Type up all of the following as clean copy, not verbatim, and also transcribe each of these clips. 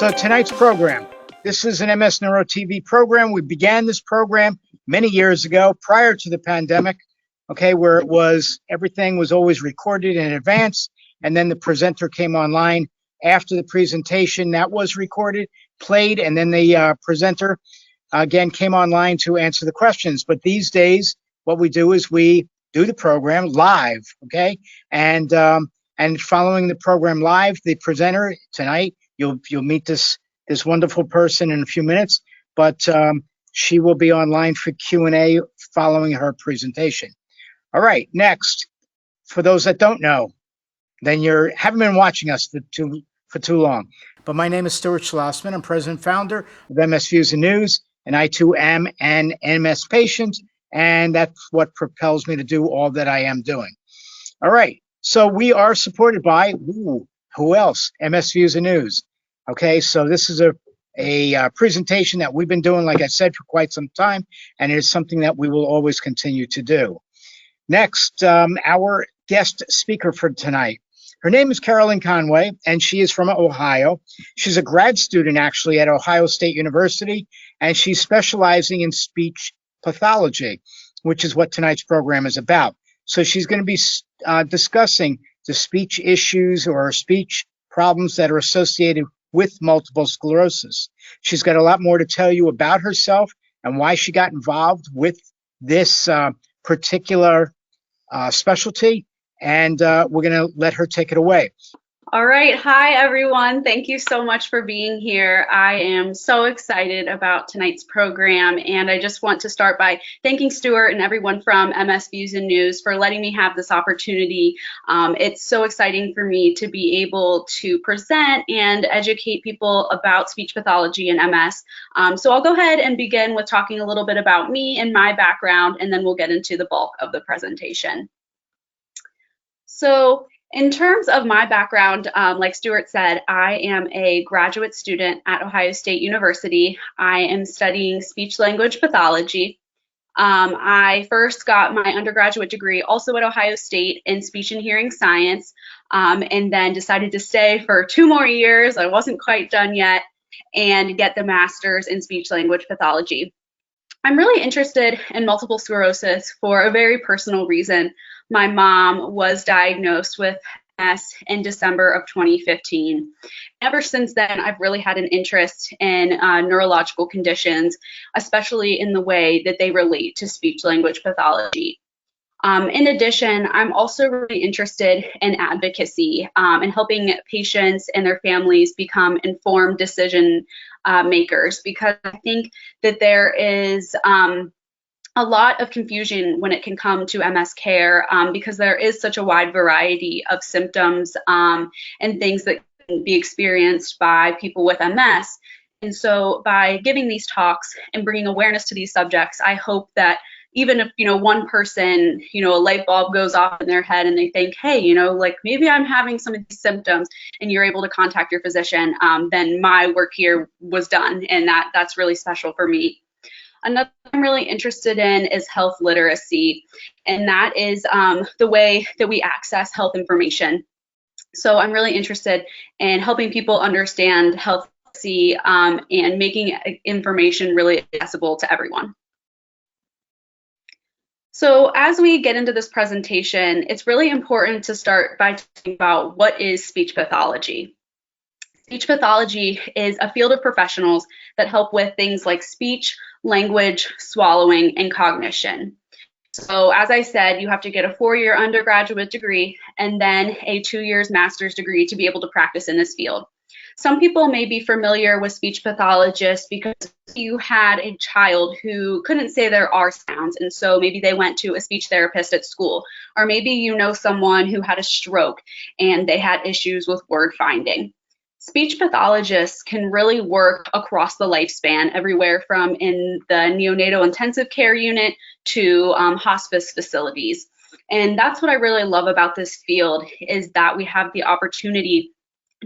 So tonight's program, this is an MS Neuro TV program. We began this program many years ago prior to the pandemic, okay, where it was, everything was always recorded in advance, and then the presenter came online after the presentation that was recorded, played, and then the presenter again came online to answer the questions. But these days, what we do is we do the program live, okay? And following the program live, the presenter tonight, you'll meet this wonderful person in a few minutes, but she will be online for Q&A following her presentation. All right, next, for those that don't know, then you haven't been watching us for too long. But my name is Stuart Schlossman. I'm president and founder of MS Views and News, and I too am an MS patient, and that's what propels me to do all that I am doing. All right, so we are supported by, who else? MS Views and News. Okay, so this is a presentation that we've been doing, like I said, for quite some time, and it is something that we will always continue to do. Next, our guest speaker for tonight. Her name is Carolyn Conway, and she is from Ohio. She's a grad student, actually, at Ohio State University, and she's specializing in speech pathology, which is what tonight's program is about. So she's going to be discussing the speech issues or speech problems that are associated with multiple sclerosis. She's got a lot more to tell you about herself and why she got involved with this particular specialty, and we're going to let her take it away. All right. Hi, everyone. Thank you so much for being here. I am so excited about tonight's program, and I just want to start by thanking Stuart and everyone from MS Views and News for letting me have this opportunity. It's so exciting for me to be able to present and educate people about speech pathology and MS. So I'll go ahead and begin with talking a little bit about me and my background, and then we'll get into the bulk of the presentation. So in terms of my background, like Stuart said, I am a graduate student at Ohio State University. I am studying speech-language pathology. I first got my undergraduate degree also at Ohio State in speech and hearing science, and then decided to stay for 2 more years. I wasn't quite done yet, and get the master's in speech-language pathology. I'm really interested in multiple sclerosis for a very personal reason. My mom was diagnosed with MS in December of 2015. Ever since then, I've really had an interest in neurological conditions, especially in the way that they relate to speech-language pathology. In addition, I'm also really interested in advocacy and helping patients and their families become informed decision makers, because I think that there is a lot of confusion when it can come to MS care, because there is such a wide variety of symptoms and things that can be experienced by people with MS. And so by giving these talks and bringing awareness to these subjects, I hope that even if, one person, a light bulb goes off in their head and they think, hey, like maybe I'm having some of these symptoms, and you're able to contact your physician, then my work here was done. And that's really special for me. Another thing I'm really interested in is health literacy, and that is the way that we access health information. So I'm really interested in helping people understand health literacy and making information really accessible to everyone. So as we get into this presentation, it's really important to start by talking about what is speech pathology. Speech pathology is a field of professionals that help with things like speech, language, swallowing, and cognition. So as I said, you have to get a 4-year undergraduate degree and then a 2 years master's degree to be able to practice in this field. Some people may be familiar with speech pathologists because you had a child who couldn't say their R sounds, and so maybe they went to a speech therapist at school. Or maybe you know someone who had a stroke and they had issues with word finding. Speech pathologists can really work across the lifespan, everywhere from in the neonatal intensive care unit to hospice facilities. And that's what I really love about this field, is that we have the opportunity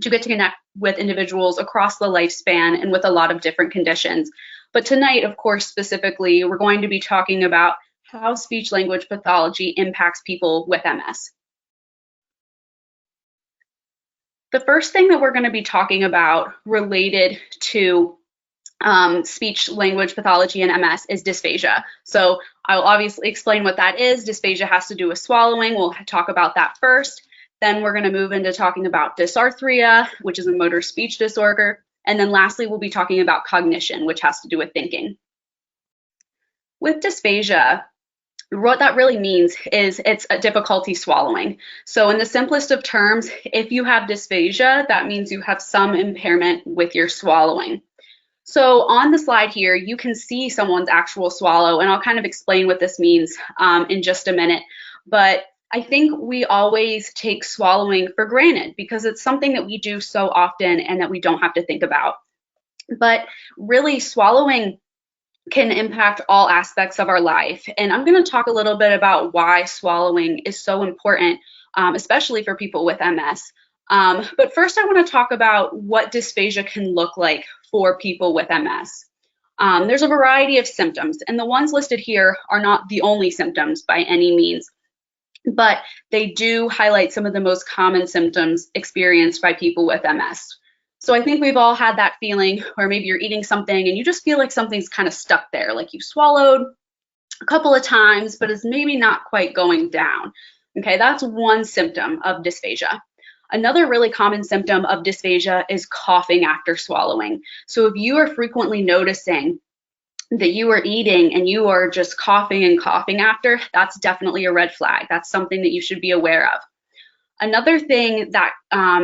to get to connect with individuals across the lifespan and with a lot of different conditions. But tonight, of course, specifically, we're going to be talking about how speech-language pathology impacts people with MS. The first thing that we're going to be talking about related to speech language pathology and MS is dysphagia. So I'll obviously explain what that is. Dysphagia has to do with swallowing. We'll talk about that first. Then we're going to move into talking about dysarthria, which is a motor speech disorder. And then lastly, we'll be talking about cognition, which has to do with thinking. With dysphagia, what that really means is it's a difficulty swallowing. So in the simplest of terms, if you have dysphagia, that means you have some impairment with your swallowing. So on the slide here, you can see someone's actual swallow, and I'll kind of explain what this means in just a minute. But I think we always take swallowing for granted because it's something that we do so often and that we don't have to think about. But really, swallowing can impact all aspects of our life. And I'm going to talk a little bit about why swallowing is so important, especially for people with MS. But first, I want to talk about what dysphagia can look like for people with MS. There's a variety of symptoms, and the ones listed here are not the only symptoms by any means, but they do highlight some of the most common symptoms experienced by people with MS. So I think we've all had that feeling where maybe you're eating something and you just feel like something's kind of stuck there, like you swallowed a couple of times, but it's maybe not quite going down. Okay, that's one symptom of dysphagia. Another really common symptom of dysphagia is coughing after swallowing. So if you are frequently noticing that you are eating and you are just coughing and coughing after, that's definitely a red flag. That's something that you should be aware of. Another thing that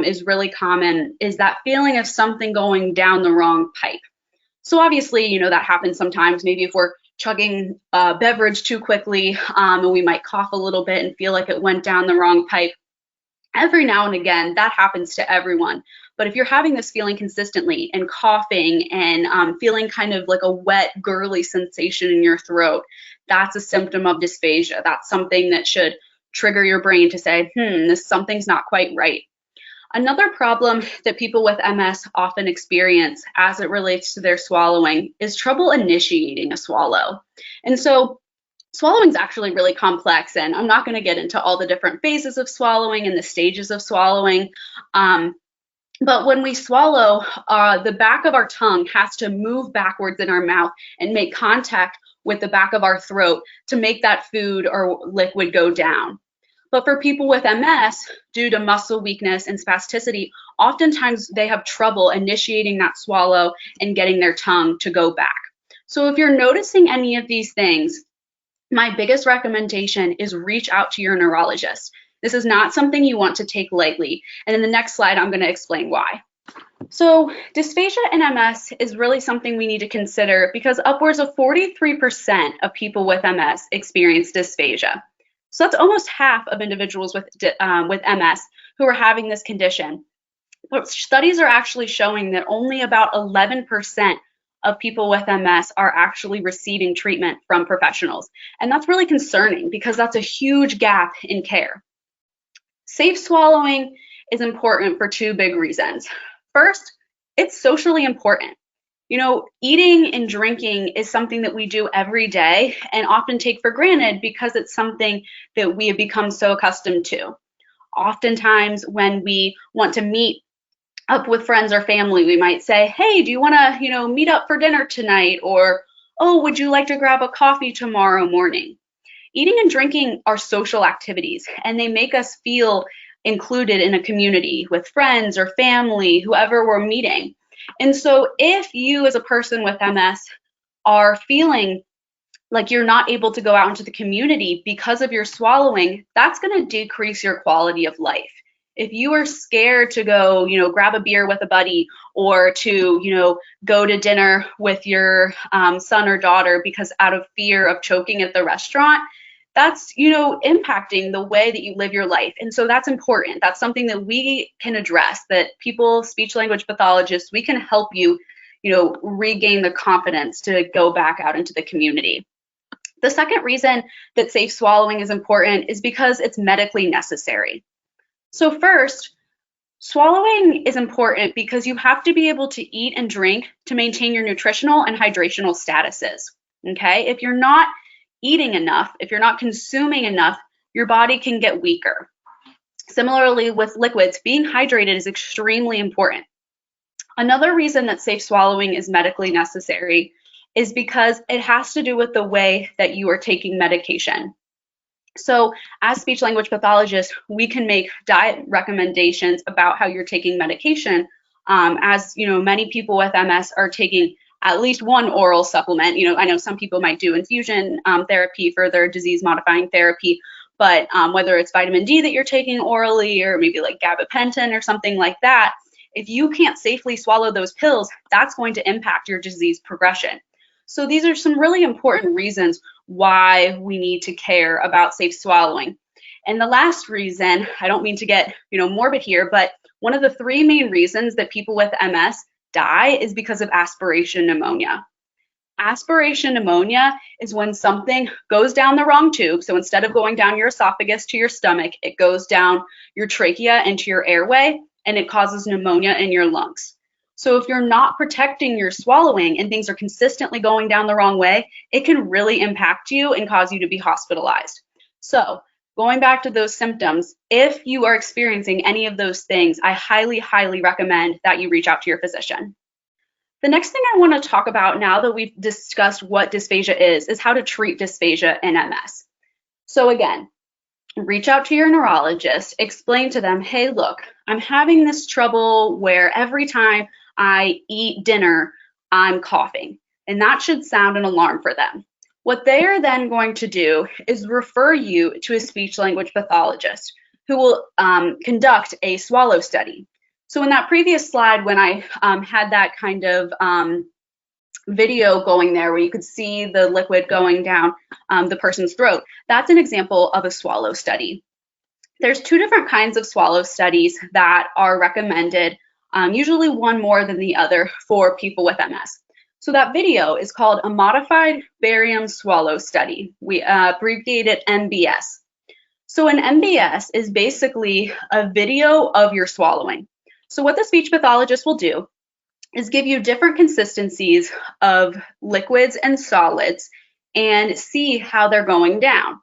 is really common is that feeling of something going down the wrong pipe. So obviously, you know, that happens sometimes. Maybe if we're chugging a beverage too quickly, and we might cough a little bit and feel like it went down the wrong pipe. Every now and again, that happens to everyone. But if you're having this feeling consistently and coughing and feeling kind of like a wet, girly sensation in your throat, that's a symptom of dysphagia. That's something that should trigger your brain to say, something's not quite right. Another problem that people with MS often experience as it relates to their swallowing is trouble initiating a swallow. And so swallowing is actually really complex, and I'm not going to get into all the different phases of swallowing and the stages of swallowing. But when we swallow, the back of our tongue has to move backwards in our mouth and make contact with the back of our throat to make that food or liquid go down. But for people with MS, due to muscle weakness and spasticity, oftentimes they have trouble initiating that swallow and getting their tongue to go back. So if you're noticing any of these things, my biggest recommendation is reach out to your neurologist. This is not something you want to take lightly. And in the next slide, I'm going to explain why. So dysphagia in MS is really something we need to consider because upwards of 43% of people with MS experience dysphagia. So that's almost half of individuals with MS who are having this condition. But studies are actually showing that only about 11% of people with MS are actually receiving treatment from professionals. And that's really concerning because that's a huge gap in care. Safe swallowing is important for two big reasons. First, it's socially important. You know, eating and drinking is something that we do every day and often take for granted because it's something that we have become so accustomed to. Oftentimes when we want to meet up with friends or family, we might say, hey, do you want to, meet up for dinner tonight? Or, oh, would you like to grab a coffee tomorrow morning? Eating and drinking are social activities, and they make us feel included in a community with friends or family, whoever we're meeting. And so if you as a person with MS are feeling like you're not able to go out into the community because of your swallowing, that's going to decrease your quality of life. If you are scared to go, grab a beer with a buddy or to, go to dinner with your son or daughter because out of fear of choking at the restaurant, that's, impacting the way that you live your life. And so that's important. That's something that we can address, that people, speech language pathologists, we can help you, regain the confidence to go back out into the community. The second reason that safe swallowing is important is because it's medically necessary. So first, swallowing is important because you have to be able to eat and drink to maintain your nutritional and hydrational statuses. Okay, if you're not eating enough, if you're not consuming enough, your body can get weaker. Similarly with liquids, being hydrated is extremely important. Another reason that safe swallowing is medically necessary is because it has to do with the way that you are taking medication. So as speech language pathologists, we can make diet recommendations about how you're taking medication. As you know, many people with MS are taking at least one oral supplement. I know some people might do infusion therapy for their disease modifying therapy, but whether it's vitamin D that you're taking orally or maybe like gabapentin or something like that, if you can't safely swallow those pills, that's going to impact your disease progression. So these are some really important reasons why we need to care about safe swallowing. And the last reason, I don't mean to get morbid here, but one of the three main reasons that people with MS die is because of aspiration pneumonia. Aspiration pneumonia is when something goes down the wrong tube. So instead of going down your esophagus to your stomach, it goes down your trachea into your airway, and it causes pneumonia in your lungs. So if you're not protecting your swallowing and things are consistently going down the wrong way, it can really impact you and cause you to be hospitalized. So going back to those symptoms, if you are experiencing any of those things, I highly, highly recommend that you reach out to your physician. The next thing I want to talk about now that we've discussed what dysphagia is how to treat dysphagia in MS. So again, reach out to your neurologist, explain to them, hey, look, I'm having this trouble where every time I eat dinner, I'm coughing. And that should sound an alarm for them. What they are then going to do is refer you to a speech language pathologist who will conduct a swallow study. So in that previous slide, when I had that kind of video going there where you could see the liquid going down the person's throat, that's an example of a swallow study. There's two different kinds of swallow studies that are recommended, usually one more than the other for people with MS. So that video is called a Modified Barium Swallow Study. We abbreviate it MBS. So an MBS is basically a video of your swallowing. So what the speech pathologist will do is give you different consistencies of liquids and solids and see how they're going down.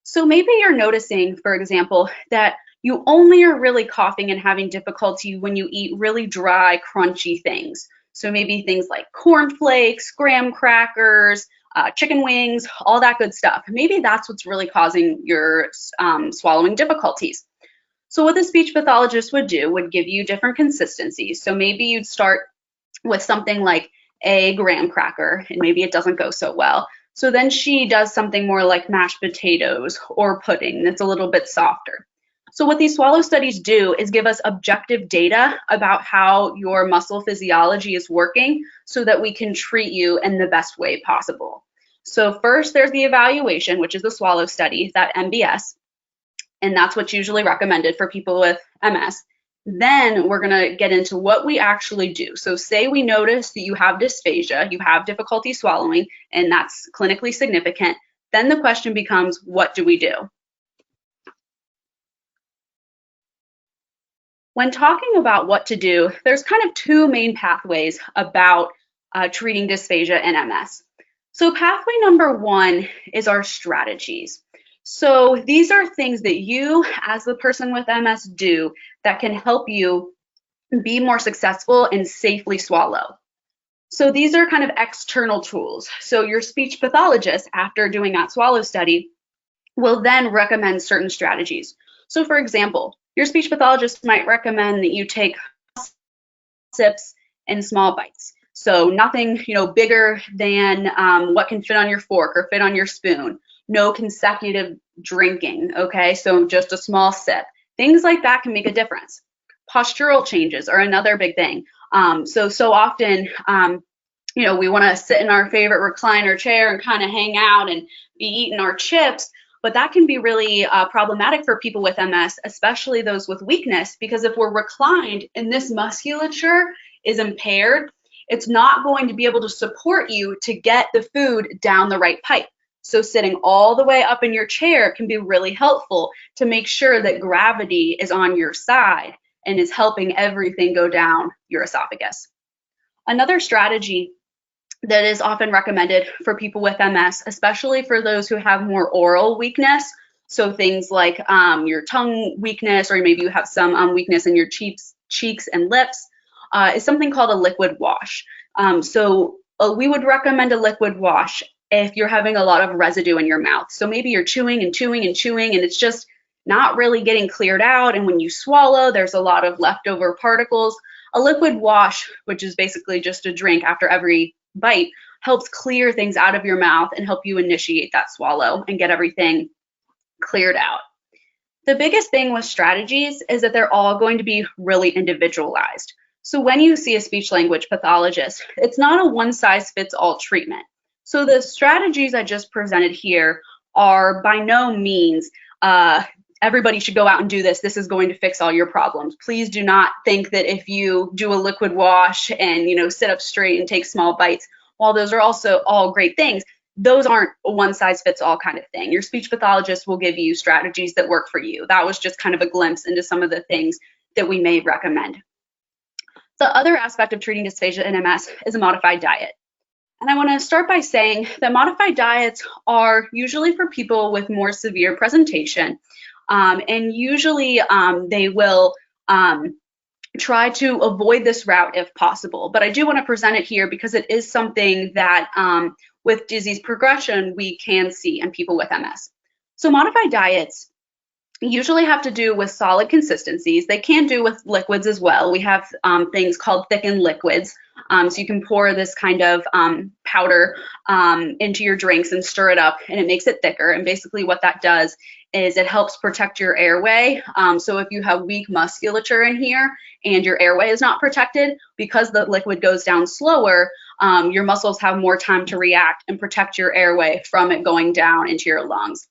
So maybe you're noticing, for example, that you only are really coughing and having difficulty when you eat really dry, crunchy things. So maybe things like cornflakes, graham crackers, chicken wings, all that good stuff. Maybe that's what's really causing your swallowing difficulties. So what the speech pathologist would do would give you different consistencies. So maybe you'd start with something like a graham cracker, and maybe it doesn't go so well. So then she does something more like mashed potatoes or pudding that's a little bit softer. So what these swallow studies do is give us objective data about how your muscle physiology is working so that we can treat you in the best way possible. So first there's the evaluation, which is the swallow study, that MBS, and that's what's usually recommended for people with MS. Then we're going to get into what we actually do. So say we notice that you have dysphagia, you have difficulty swallowing, and that's clinically significant. Then the question becomes, what do we do? When talking about what to do, there's kind of two main pathways about treating dysphagia in MS. So pathway number one is our strategies. So these are things that you, as the person with MS, do that can help you be more successful and safely swallow. So these are kind of external tools. So your speech pathologist, after doing that swallow study, will then recommend certain strategies. So for example, your speech pathologist might recommend that you take sips in small bites. So nothing, bigger than what can fit on your fork or fit on your spoon. No consecutive drinking, okay? So just a small sip. Things like that can make a difference. Postural changes are another big thing. So often, we want to sit in our favorite recliner chair and kind of hang out and be eating our chips, but that can be really problematic for people with MS, especially those with weakness, because if we're reclined and this musculature is impaired, it's not going to be able to support you to get the food down the right pipe. So sitting all the way up in your chair can be really helpful to make sure that gravity is on your side and is helping everything go down your esophagus. Another strategy that is often recommended for people with MS, especially for those who have more oral weakness. So things like your tongue weakness, or maybe you have some weakness in your cheeks and lips, is something called a liquid wash. We would recommend a liquid wash if you're having a lot of residue in your mouth. So maybe you're chewing and chewing and chewing, and it's just not really getting cleared out. And when you swallow, there's a lot of leftover particles. A liquid wash, which is basically just a drink after every bite, helps clear things out of your mouth and help you initiate that swallow and get everything cleared out. The biggest thing with strategies is that they're all going to be really individualized. So when you see a speech language pathologist, it's not a one-size-fits-all treatment. So the strategies I just presented here are by no means everybody should go out and do this. This is going to fix all your problems. Please do not think that if you do a liquid wash and sit up straight and take small bites, while those are also all great things, those aren't a one-size-fits-all kind of thing. Your speech pathologist will give you strategies that work for you. That was just kind of a glimpse into some of the things that we may recommend. The other aspect of treating dysphagia in MS is a modified diet. And I want to start by saying that modified diets are usually for people with more severe presentation. And usually they will try to avoid this route if possible. But I do want to present it here because it is something that with disease progression we can see in people with MS. So modified diets usually have to do with solid consistencies. They can do with liquids as well. We have things called thickened liquids. So you can pour this kind of powder into your drinks and stir it up, and it makes it thicker. And basically what that does is it helps protect your airway. So if you have weak musculature in here and your airway is not protected, because the liquid goes down slower, your muscles have more time to react and protect your airway from it going down into your lungs.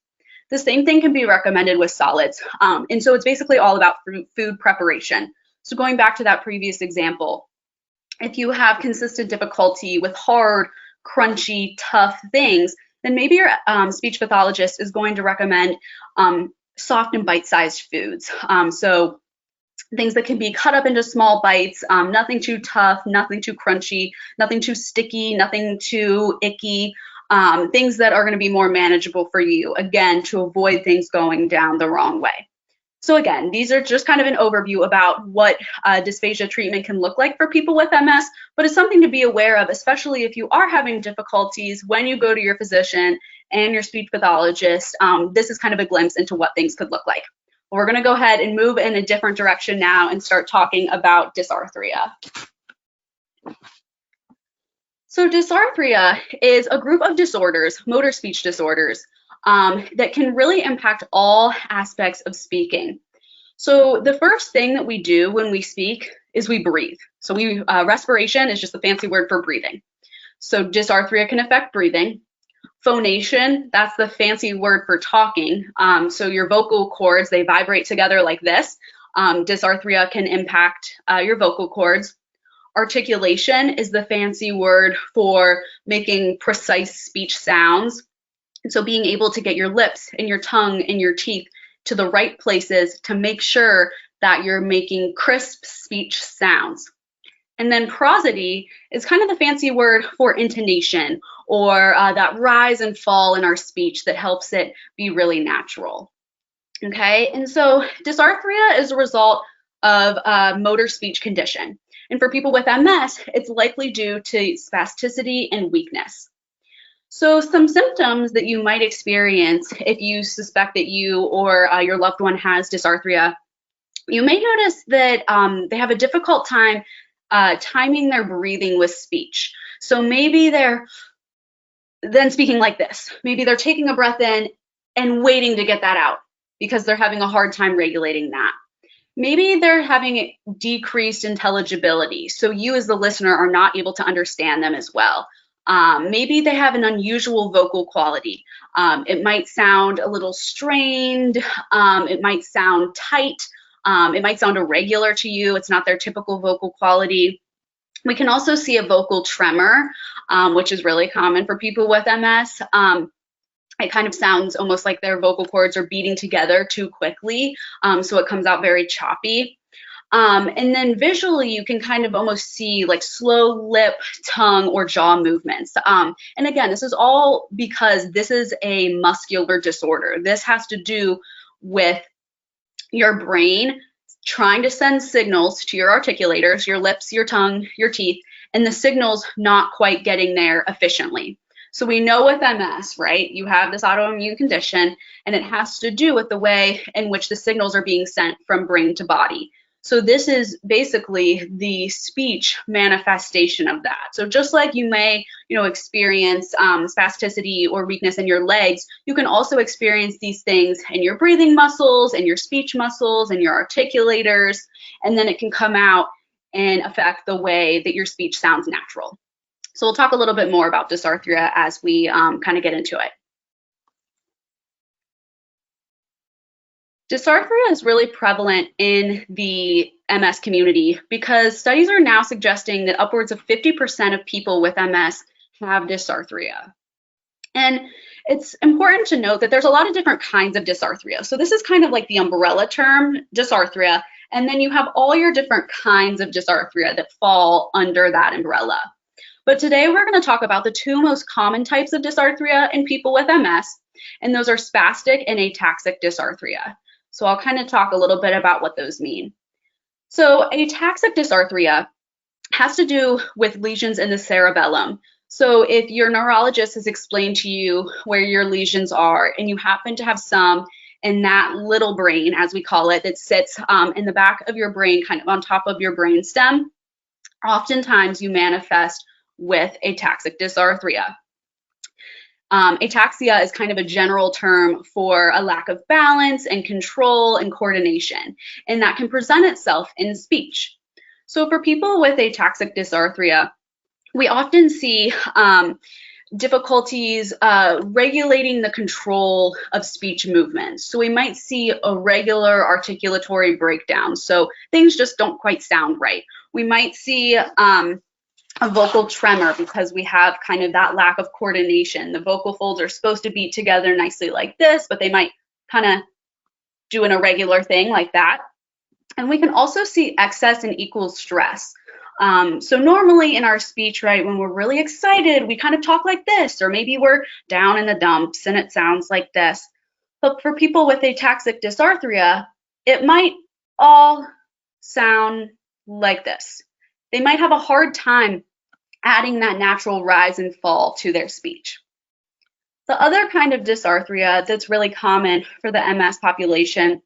The same thing can be recommended with solids. And so it's basically all about food preparation. So going back to that previous example, if you have consistent difficulty with hard, crunchy, tough things, then maybe your speech pathologist is going to recommend soft and bite-sized foods. So things that can be cut up into small bites, nothing too tough, nothing too crunchy, nothing too sticky, nothing too icky, things that are going to be more manageable for you, again, to avoid things going down the wrong way. So again, these are just kind of an overview about what dysphagia treatment can look like for people with MS, but it's something to be aware of, especially if you are having difficulties when you go to your physician and your speech pathologist. This is kind of a glimpse into what things could look like. We're going to go ahead and move in a different direction now and start talking about dysarthria. So dysarthria is a group of disorders, motor speech disorders, that can really impact all aspects of speaking. So the first thing that we do when we speak is we breathe. So respiration is just a fancy word for breathing. So dysarthria can affect breathing. Phonation, that's the fancy word for talking. So your vocal cords, they vibrate together like this. Dysarthria can impact your vocal cords. Articulation is the fancy word for making precise speech sounds. And so being able to get your lips and your tongue and your teeth to the right places to make sure that you're making crisp speech sounds. And then prosody is kind of the fancy word for intonation, or that rise and fall in our speech that helps it be really natural. Okay, and so dysarthria is a result of a motor speech condition. And for people with MS, it's likely due to spasticity and weakness. So some symptoms that you might experience if you suspect that you or your loved one has dysarthria, you may notice that they have a difficult time timing their breathing with speech. So maybe they're then speaking like this. Maybe they're taking a breath in and waiting to get that out because they're having a hard time regulating that. Maybe they're having decreased intelligibility, so you as the listener are not able to understand them as well. Maybe they have an unusual vocal quality. It might sound a little strained, it might sound tight, it might sound irregular to you. It's not their typical vocal quality. We can also see a vocal tremor, which is really common for people with MS. It kind of sounds almost like their vocal cords are beating together too quickly, so it comes out very choppy. And then visually, you can kind of almost see like slow lip, tongue, or jaw movements. And again, this is all because this is a muscular disorder. This has to do with your brain trying to send signals to your articulators, your lips, your tongue, your teeth, and the signals not quite getting there efficiently. So we know with MS, right, you have this autoimmune condition, and it has to do with the way in which the signals are being sent from brain to body. So this is basically the speech manifestation of that. So just like you may, experience spasticity or weakness in your legs, you can also experience these things in your breathing muscles and your speech muscles and your articulators, and then it can come out and affect the way that your speech sounds natural. So we'll talk a little bit more about dysarthria as we kind of get into it. Dysarthria is really prevalent in the MS community because studies are now suggesting that upwards of 50% of people with MS have dysarthria. And it's important to note that there's a lot of different kinds of dysarthria. So this is kind of like the umbrella term, dysarthria, and then you have all your different kinds of dysarthria that fall under that umbrella. But today we're going to talk about the two most common types of dysarthria in people with MS, and those are spastic and ataxic dysarthria. So I'll kind of talk a little bit about what those mean. So ataxic dysarthria has to do with lesions in the cerebellum. So if your neurologist has explained to you where your lesions are and you happen to have some in that little brain, as we call it, that sits in the back of your brain, kind of on top of your brain stem, oftentimes you manifest with ataxic dysarthria. Ataxia is kind of a general term for a lack of balance and control and coordination, and that can present itself in speech. So for people with ataxic dysarthria, we often see difficulties regulating the control of speech movements. So we might see a regular articulatory breakdown. So things just don't quite sound right. We might see a vocal tremor because we have kind of that lack of coordination. The vocal folds are supposed to be together nicely like this, but they might kind of do an irregular thing like that. And we can also see excess and equal stress. So normally in our speech, right, when we're really excited, we kind of talk like this, or maybe we're down in the dumps and it sounds like this. But for people with ataxic dysarthria, it might all sound like this. They might have a hard time adding that natural rise and fall to their speech. The other kind of dysarthria that's really common for the MS population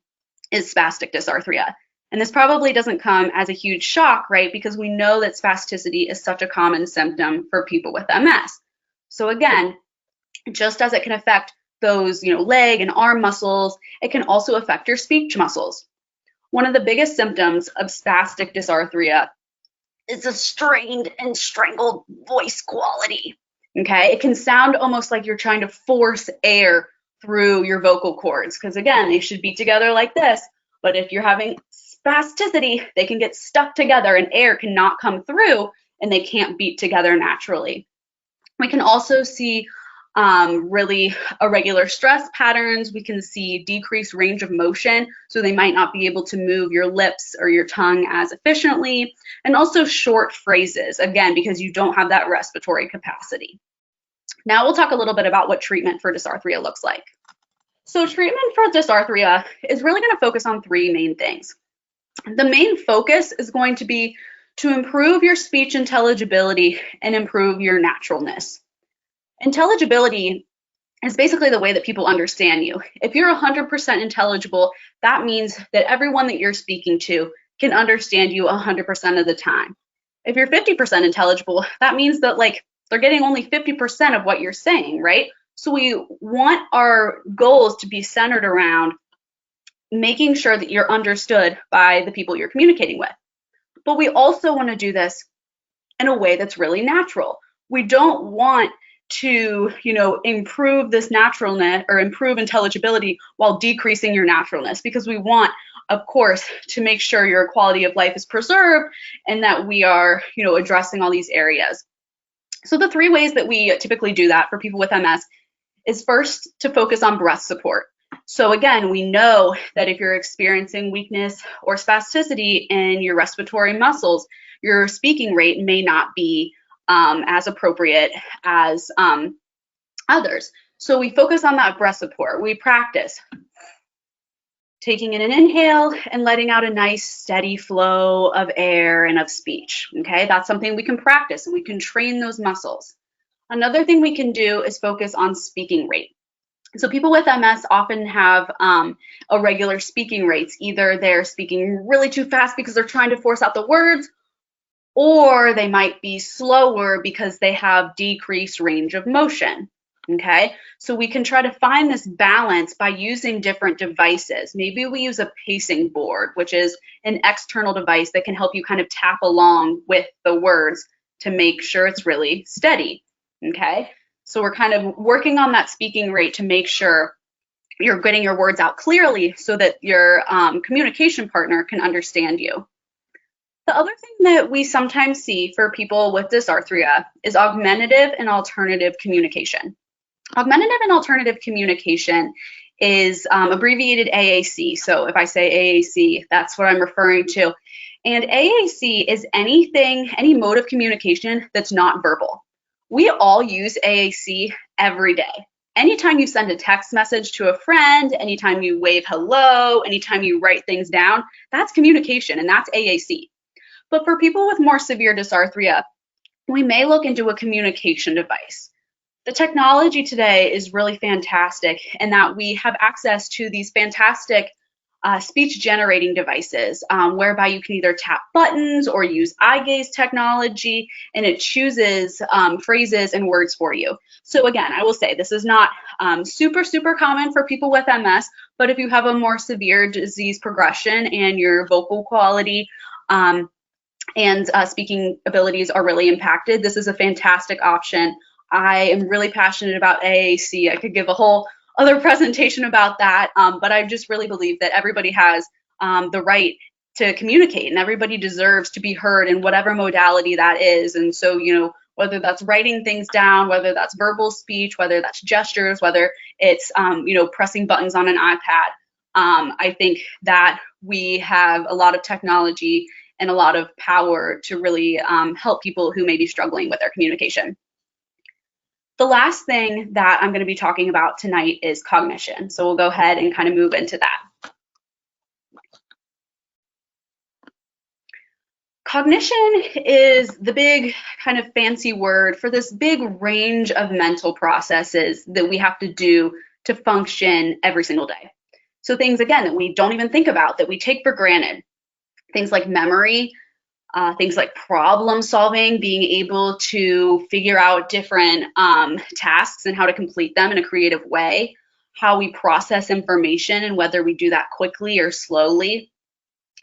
is spastic dysarthria. And this probably doesn't come as a huge shock, right? Because we know that spasticity is such a common symptom for people with MS. So again, just as it can affect those, leg and arm muscles, it can also affect your speech muscles. One of the biggest symptoms of spastic dysarthria is a strained and strangled voice quality. Okay, it can sound almost like you're trying to force air through your vocal cords because again, they should be together like this. But if you're having spasticity, they can get stuck together and air cannot come through and they can't beat together naturally. We can also see really irregular stress patterns. We can see decreased range of motion, so they might not be able to move your lips or your tongue as efficiently, and also short phrases, again, because you don't have that respiratory capacity. Now we'll talk a little bit about what treatment for dysarthria looks like. So treatment for dysarthria is really going to focus on three main things. The main focus is going to be to improve your speech intelligibility and improve your naturalness. Intelligibility is basically the way that people understand you. If you're 100% intelligible, that means that everyone that you're speaking to can understand you 100% of the time. If you're 50% intelligible, that means that they're getting only 50% of what you're saying, right? So we want our goals to be centered around making sure that you're understood by the people you're communicating with. But we also want to do this in a way that's really natural. We don't want to, improve this naturalness or improve intelligibility while decreasing your naturalness, because we want, of course, to make sure your quality of life is preserved and that we are, addressing all these areas. So the three ways that we typically do that for people with MS is first to focus on breath support. So again, we know that if you're experiencing weakness or spasticity in your respiratory muscles, your speaking rate may not be as appropriate as others. So we focus on that breath support. We practice taking in an inhale and letting out a nice steady flow of air and of speech. Okay, that's something we can practice and we can train those muscles. Another thing we can do is focus on speaking rate. So people with MS often have irregular speaking rates. Either they're speaking really too fast because they're trying to force out the words, or they might be slower because they have decreased range of motion. Okay, so we can try to find this balance by using different devices. Maybe we use a pacing board, which is an external device that can help you kind of tap along with the words to make sure it's really steady. Okay, so we're kind of working on that speaking rate to make sure you're getting your words out clearly so that your communication partner can understand you. The other thing that we sometimes see for people with dysarthria is augmentative and alternative communication. Augmentative and alternative communication is abbreviated AAC. So if I say AAC, that's what I'm referring to. And AAC is anything, any mode of communication that's not verbal. We all use AAC every day. Anytime you send a text message to a friend, anytime you wave hello, anytime you write things down, that's communication and that's AAC. But for people with more severe dysarthria, we may look into a communication device. The technology today is really fantastic in that we have access to these fantastic speech generating devices whereby you can either tap buttons or use eye gaze technology, and it chooses phrases and words for you. So again, I will say this is not super common for people with MS, but if you have a more severe disease progression and your vocal quality and speaking abilities are really impacted, this is a fantastic option. I am really passionate about AAC. I could give a whole other presentation about that, but I just really believe that everybody has the right to communicate and everybody deserves to be heard in whatever modality that is. And so, you know, whether that's writing things down, whether that's verbal speech, whether that's gestures, whether it's, you know, pressing buttons on an iPad, I think that we have a lot of technology and a lot of power to really help people who may be struggling with their communication. The last thing that I'm going to be talking about tonight is cognition. So we'll go ahead and kind of move into that. Cognition is the big kind of fancy word for this big range of mental processes that we have to do to function every single day. So things, again, that we don't even think about, that we take for granted. Things like memory, things like problem solving, being able to figure out different tasks and how to complete them in a creative way, how we process information and whether we do that quickly or slowly,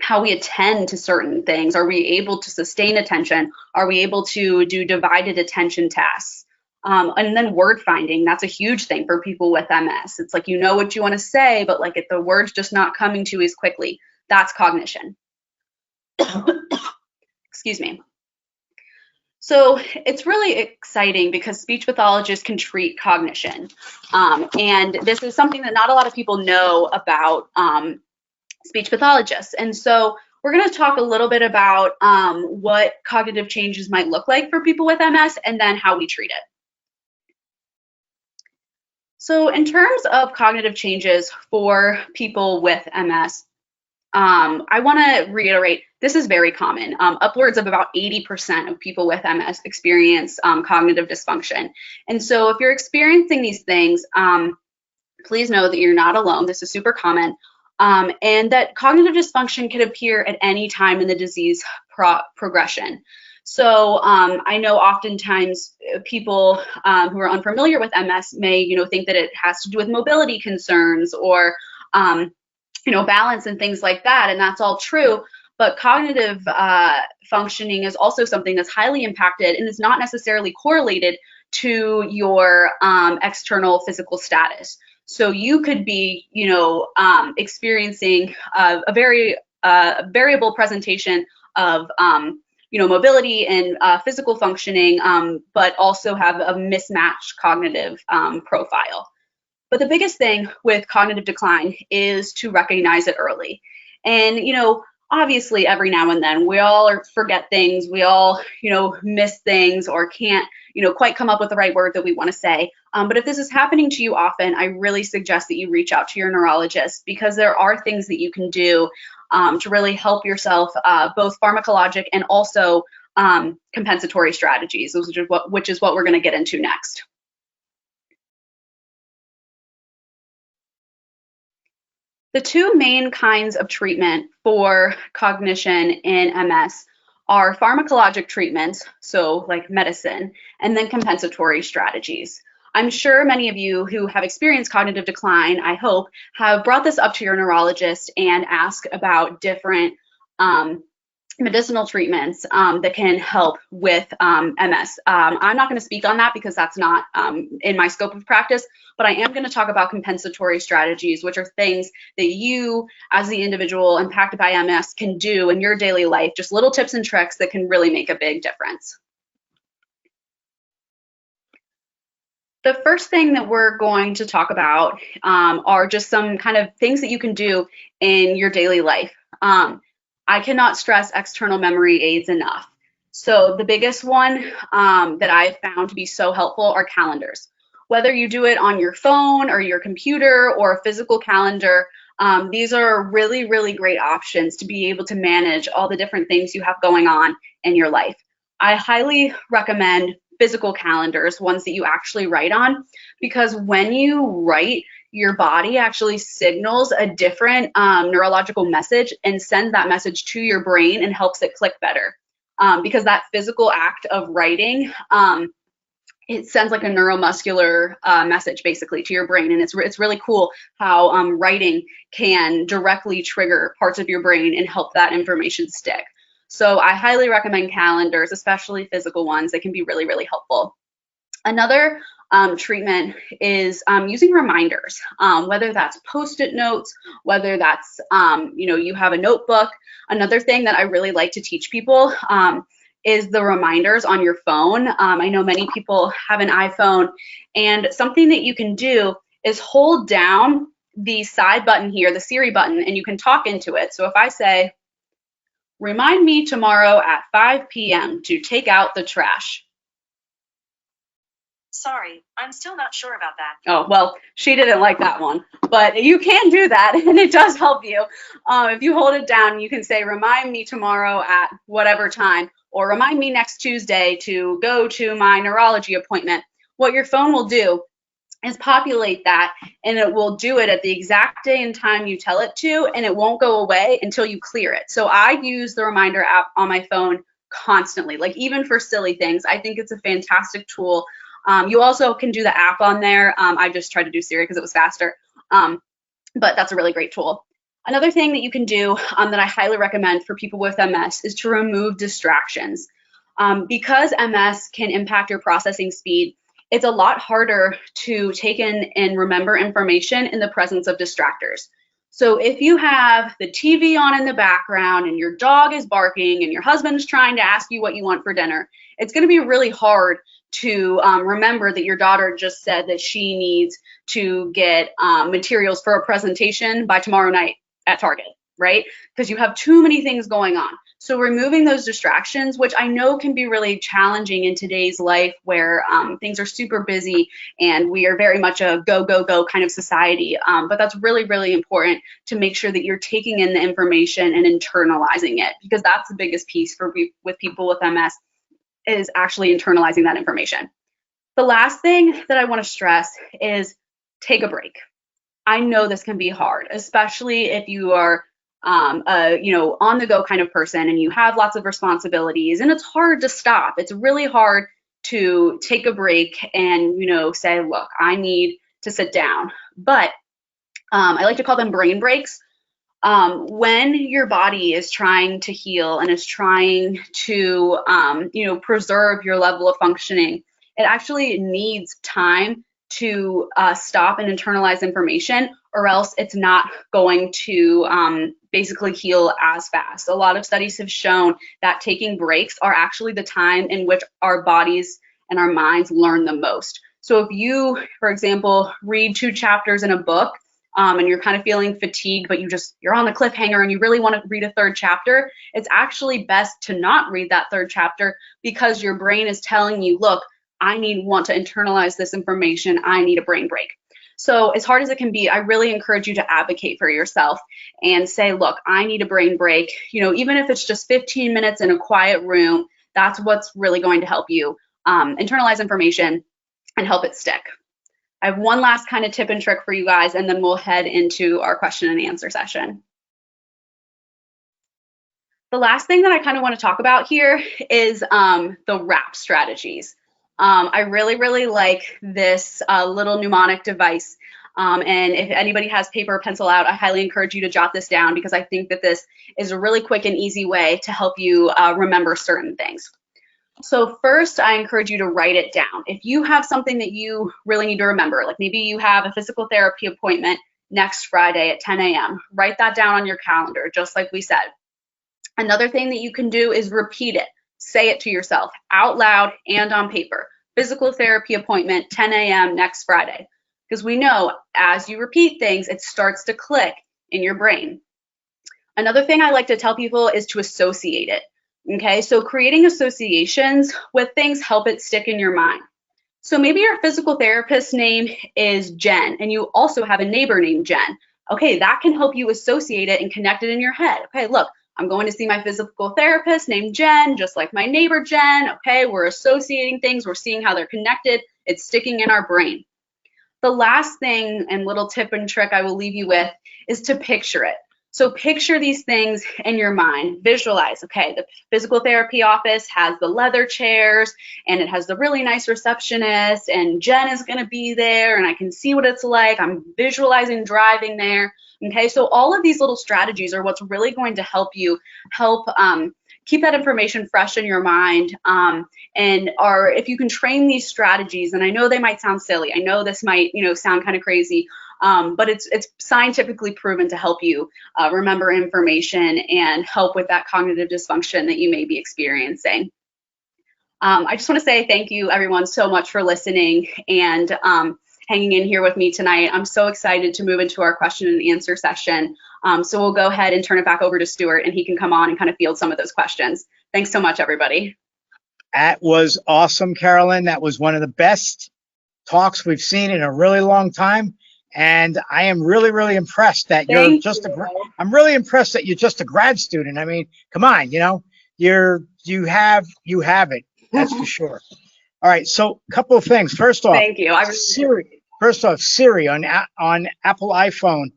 how we attend to certain things. Are we able to sustain attention? Are we able to do divided attention tasks? And then word finding, that's a huge thing for people with MS. It's like, you know what you want to say, but like if the word's just not coming to you as quickly, that's cognition. Excuse me. So it's really exciting because speech pathologists can treat cognition. And this is something that not a lot of people know about speech pathologists. And so we're going to talk a little bit about what cognitive changes might look like for people with MS and then how we treat it. So in terms of cognitive changes for people with MS, I want to reiterate, this is very common. Upwards of about 80% of people with MS experience cognitive dysfunction. And so if you're experiencing these things, please know that you're not alone. This is super common. And that cognitive dysfunction can appear at any time in the disease progression. So I know oftentimes people who are unfamiliar with MS may, think that it has to do with mobility concerns or balance and things like that, and that's all true. But cognitive functioning is also something that's highly impacted and is not necessarily correlated to your external physical status. So you could be, experiencing a very variable presentation of, mobility and physical functioning, but also have a mismatched cognitive profile. But the biggest thing with cognitive decline is to recognize it early. And, obviously every now and then we all forget things, we all, miss things or can't, quite come up with the right word that we want to say. But if this is happening to you often, I really suggest that you reach out to your neurologist, because there are things that you can do to really help yourself, both pharmacologic and also compensatory strategies, which is what we're going to get into next. The two main kinds of treatment for cognition in MS are pharmacologic treatments, so like medicine, and then compensatory strategies. I'm sure many of you who have experienced cognitive decline, I hope, have brought this up to your neurologist and asked about different medicinal treatments that can help with MS. I'm not going to speak on that because that's not in my scope of practice, but I am going to talk about compensatory strategies, which are things that you as the individual impacted by MS can do in your daily life, just little tips and tricks that can really make a big difference. The first thing that we're going to talk about are just some kind of things that you can do in your daily life. I cannot stress external memory aids enough. So the biggest one that I've found to be so helpful are calendars. Whether you do it on your phone or your computer or a physical calendar, these are really, really great options to be able to manage all the different things you have going on in your life. I highly recommend physical calendars, ones that you actually write on, because when you write, your body actually signals a different neurological message and sends that message to your brain and helps it click better. Because that physical act of writing, it sends like a neuromuscular message basically to your brain. And it's really cool how writing can directly trigger parts of your brain and help that information stick. So I highly recommend calendars, especially physical ones. They can be really, really helpful. Another treatment is using reminders, whether that's Post-it notes, whether that's, you have a notebook. Another thing that I really like to teach people is the reminders on your phone. I know many people have an iPhone, and something that you can do is hold down the side button here, the Siri button, and you can talk into it. So if I say, remind me tomorrow at 5 p.m. to take out the trash. Sorry, I'm still not sure about that. Oh, well, she didn't like that one, but you can do that and it does help you. If you hold it down, you can say, remind me tomorrow at whatever time, or remind me next Tuesday to go to my neurology appointment. What your phone will do is populate that, and it will do it at the exact day and time you tell it to, and it won't go away until you clear it. So I use the reminder app on my phone constantly, like even for silly things. I think it's a fantastic tool. You also can do the app on there. I just tried to do Siri because it was faster, but that's a really great tool. Another thing that you can do that I highly recommend for people with MS is to remove distractions. Because MS can impact your processing speed, it's a lot harder to take in and remember information in the presence of distractors. So if you have the TV on in the background and your dog is barking and your husband's trying to ask you what you want for dinner, it's going to be really hard to remember that your daughter just said that she needs to get materials for a presentation by tomorrow night at Target, right? Because you have too many things going on. So removing those distractions, which I know can be really challenging in today's life where things are super busy and we are very much a go, go, go kind of society. But that's really, really important to make sure that you're taking in the information and internalizing it, because that's the biggest piece with people with MS is actually internalizing that information. The last thing that I want to stress is take a break. I know this can be hard, especially if you are on the go kind of person and you have lots of responsibilities and it's hard to stop. It's really hard to take a break and, say, look, I need to sit down. But I like to call them brain breaks. When your body is trying to heal and is trying to, preserve your level of functioning, it actually needs time to stop and internalize information, or else it's not going to basically heal as fast. A lot of studies have shown that taking breaks are actually the time in which our bodies and our minds learn the most. So if you, for example, read 2 chapters in a book, and you're kind of feeling fatigued, but you're on the cliffhanger and you really want to read a 3rd chapter, it's actually best to not read that 3rd chapter, because your brain is telling you, look, I want to internalize this information. I need a brain break. So as hard as it can be, I really encourage you to advocate for yourself and say, look, I need a brain break. Even if it's just 15 minutes in a quiet room, that's what's really going to help you internalize information and help it stick. I have one last kind of tip and trick for you guys, and then we'll head into our question and answer session. The last thing that I kind of want to talk about here is the wrap strategies. I really, really like this little mnemonic device. And if anybody has paper or pencil out, I highly encourage you to jot this down, because I think that this is a really quick and easy way to help you remember certain things. So first, I encourage you to write it down. If you have something that you really need to remember, like maybe you have a physical therapy appointment next Friday at 10 a.m., write that down on your calendar, just like we said. Another thing that you can do is repeat it. Say it to yourself out loud and on paper. Physical therapy appointment, 10 a.m. next Friday. Because we know as you repeat things, it starts to click in your brain. Another thing I like to tell people is to associate it. Okay, so creating associations with things help it stick in your mind. So maybe your physical therapist's name is Jen, and you also have a neighbor named Jen. Okay, that can help you associate it and connect it in your head. Okay, look, I'm going to see my physical therapist named Jen, just like my neighbor Jen. Okay, we're associating things, we're seeing how they're connected, it's sticking in our brain. The last thing and little tip and trick I will leave you with is to picture it. So picture these things in your mind, visualize, okay, the physical therapy office has the leather chairs and it has the really nice receptionist, and Jen is gonna be there and I can see what it's like. I'm visualizing driving there, okay? So all of these little strategies are what's really going to help you keep that information fresh in your mind, if you can train these strategies, and I know they might sound silly, I know this might sound kind of crazy, but it's scientifically proven to help you remember information and help with that cognitive dysfunction that you may be experiencing. I just want to say thank you everyone so much for listening and hanging in here with me tonight. I'm so excited to move into our question and answer session. So we'll go ahead and turn it back over to Stuart, and he can come on and kind of field some of those questions. Thanks so much, everybody. That was awesome, Carolyn. That was one of the best talks we've seen in a really long time. And I am really, really impressed that I'm really impressed that you're just a grad student. I mean, come on, you have it. That's for sure. All right. So a couple of things. First off, thank you. Siri on Apple iPhone.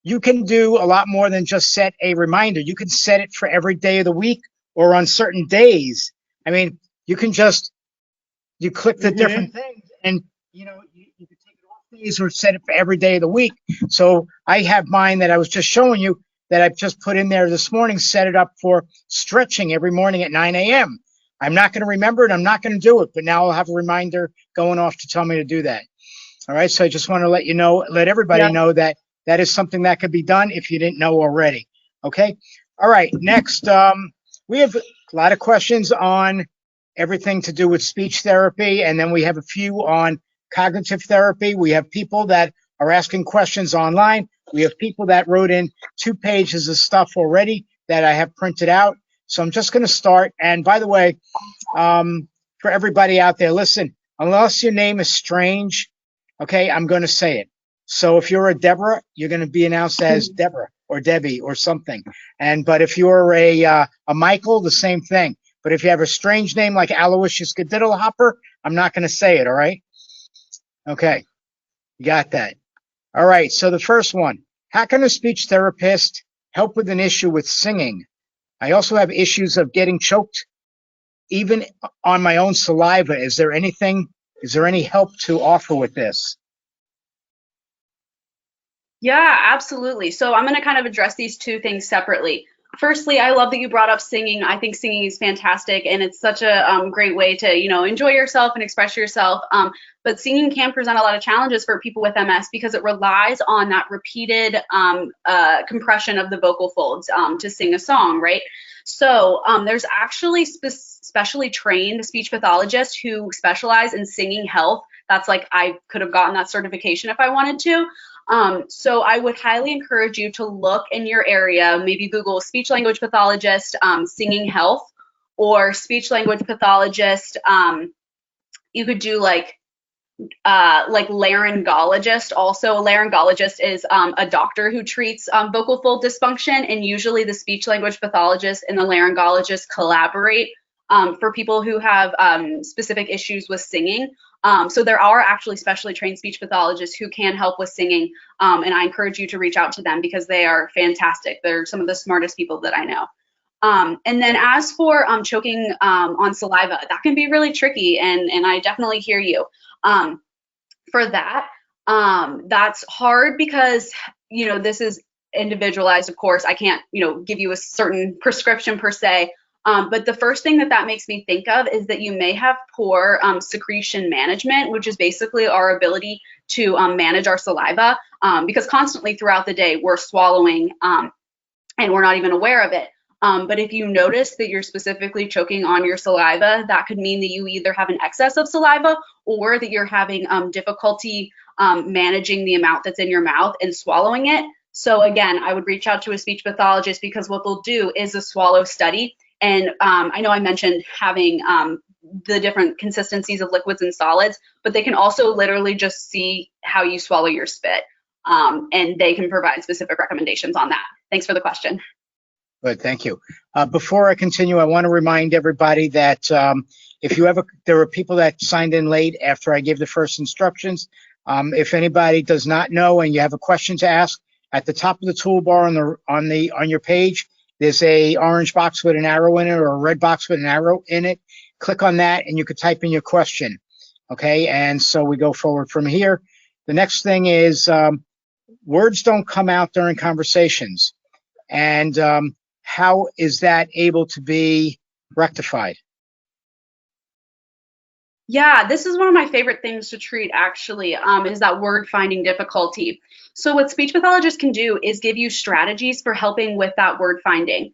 You can do a lot more than just set a reminder. You can set it for every day of the week or on certain days. I mean, you can you click the different things, and you can take it off days or set it for every day of the week. So I have mine that I was just showing you that I've just put in there this morning, set it up for stretching every morning at 9 a.m. I'm not going to remember it. I'm not going to do it, but now I'll have a reminder going off to tell me to do that. All right. So I just want to let everybody know that that is something that could be done if you didn't know already. Okay. All right. Next, we have a lot of questions on everything to do with speech therapy. And then we have a few on cognitive therapy. We have people that are asking questions online. We have people that wrote in 2 pages of stuff already that I have printed out. So I'm just going to start. And by the way, for everybody out there, listen, unless your name is strange, okay, I'm going to say it. So if you're a Deborah, you're going to be announced as Deborah or Debbie or something. But if you're a Michael, the same thing. But if you have a strange name like Aloysius Gediddlehopper, I'm not going to say it, all right? Okay, you got that. All right, so the first one, how can a speech therapist help with an issue with singing? I also have issues of getting choked, even on my own saliva. Is there any help to offer with this? Yeah, absolutely. So I'm going to kind of address these 2 things separately. Firstly, I love that you brought up singing. I think singing is fantastic, and it's such a great way to, enjoy yourself and express yourself. But singing can present a lot of challenges for people with MS because it relies on that repeated compression of the vocal folds to sing a song, right? So there's actually specially trained speech pathologists who specialize in singing health. That's like, I could have gotten that certification if I wanted to. So I would highly encourage you to look in your area, maybe Google speech language pathologist, singing health, or speech language pathologist. You could do like laryngologist. Also, a laryngologist is a doctor who treats vocal fold dysfunction, and usually the speech language pathologist and the laryngologist collaborate for people who have specific issues with singing. So there are actually specially trained speech pathologists who can help with singing, and I encourage you to reach out to them because they are fantastic. They're some of the smartest people that I know. And then as for choking on saliva, that can be really tricky, and I definitely hear you. For that, that's hard because, this is individualized, of course. I can't, give you a certain prescription per se. But the first thing that makes me think of is that you may have poor secretion management, which is basically our ability to manage our saliva, because constantly throughout the day we're swallowing and we're not even aware of it. But if you notice that you're specifically choking on your saliva, that could mean that you either have an excess of saliva or that you're having difficulty managing the amount that's in your mouth and swallowing it. So again, I would reach out to a speech pathologist because what they'll do is a swallow study. And I know I mentioned having the different consistencies of liquids and solids, but they can also literally just see how you swallow your spit, and they can provide specific recommendations on that. Thanks for the question. Good, thank you. Before I continue, I want to remind everybody that there were people that signed in late after I gave the first instructions. If anybody does not know and you have a question to ask, at the top of the toolbar on your page, there's a orange box with an arrow in it or a red box with an arrow in it. Click on that and you could type in your question. Okay, and so we go forward from here. The next thing is words don't come out during conversations. And how is that able to be rectified? Yeah, this is one of my favorite things to treat, actually, is that word finding difficulty. So what speech pathologists can do is give you strategies for helping with that word finding.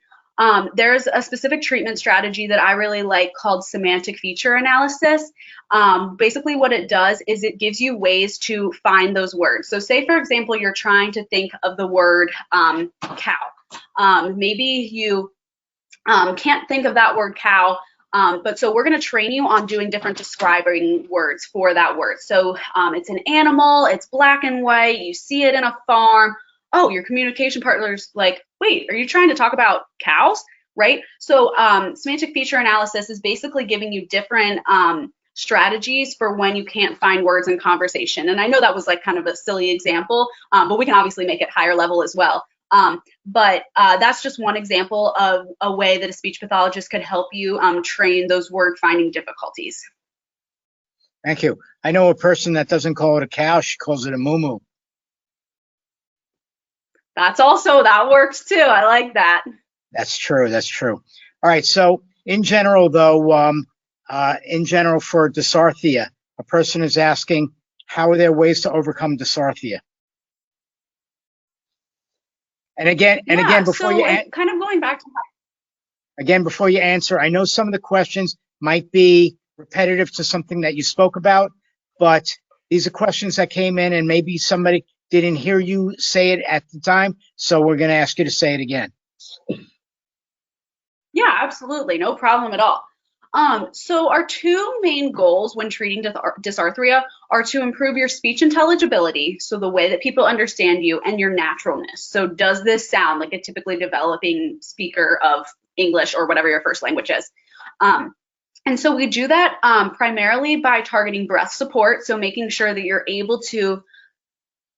There's a specific treatment strategy that I really like called semantic feature analysis. Basically what it does is it gives you ways to find those words. So say, for example, you're trying to think of the word cow. Maybe you can't think of that word cow, but so we're going to train you on doing different describing words for that word. So it's an animal, it's black and white, you see it in a farm. Oh, your communication partner's like, wait, are you trying to talk about cows? Right? So semantic feature analysis is basically giving you different strategies for when you can't find words in conversation. And I know that was like kind of a silly example, but we can obviously make it higher level as well. But that's just one example of a way that a speech pathologist could help you train those word finding difficulties. Thank you. I know a person that doesn't call it a cow, she calls it a moo-moo. That works too. I like that. That's true. That's true. All right. So in general, though, for dysarthria, a person is asking, how are there ways to overcome dysarthria? And again, before you kind of going back to that. Again, before you answer, I know some of the questions might be repetitive to something that you spoke about, but these are questions that came in and maybe somebody didn't hear you say it at the time, so we're going to ask you to say it again. Yeah, absolutely. No problem at all. So our two main goals when treating dysarthria are to improve your speech intelligibility, so the way that people understand you, and your naturalness. So does this sound like a typically developing speaker of English or whatever your first language is? And so we do that primarily by targeting breath support, so making sure that you're able to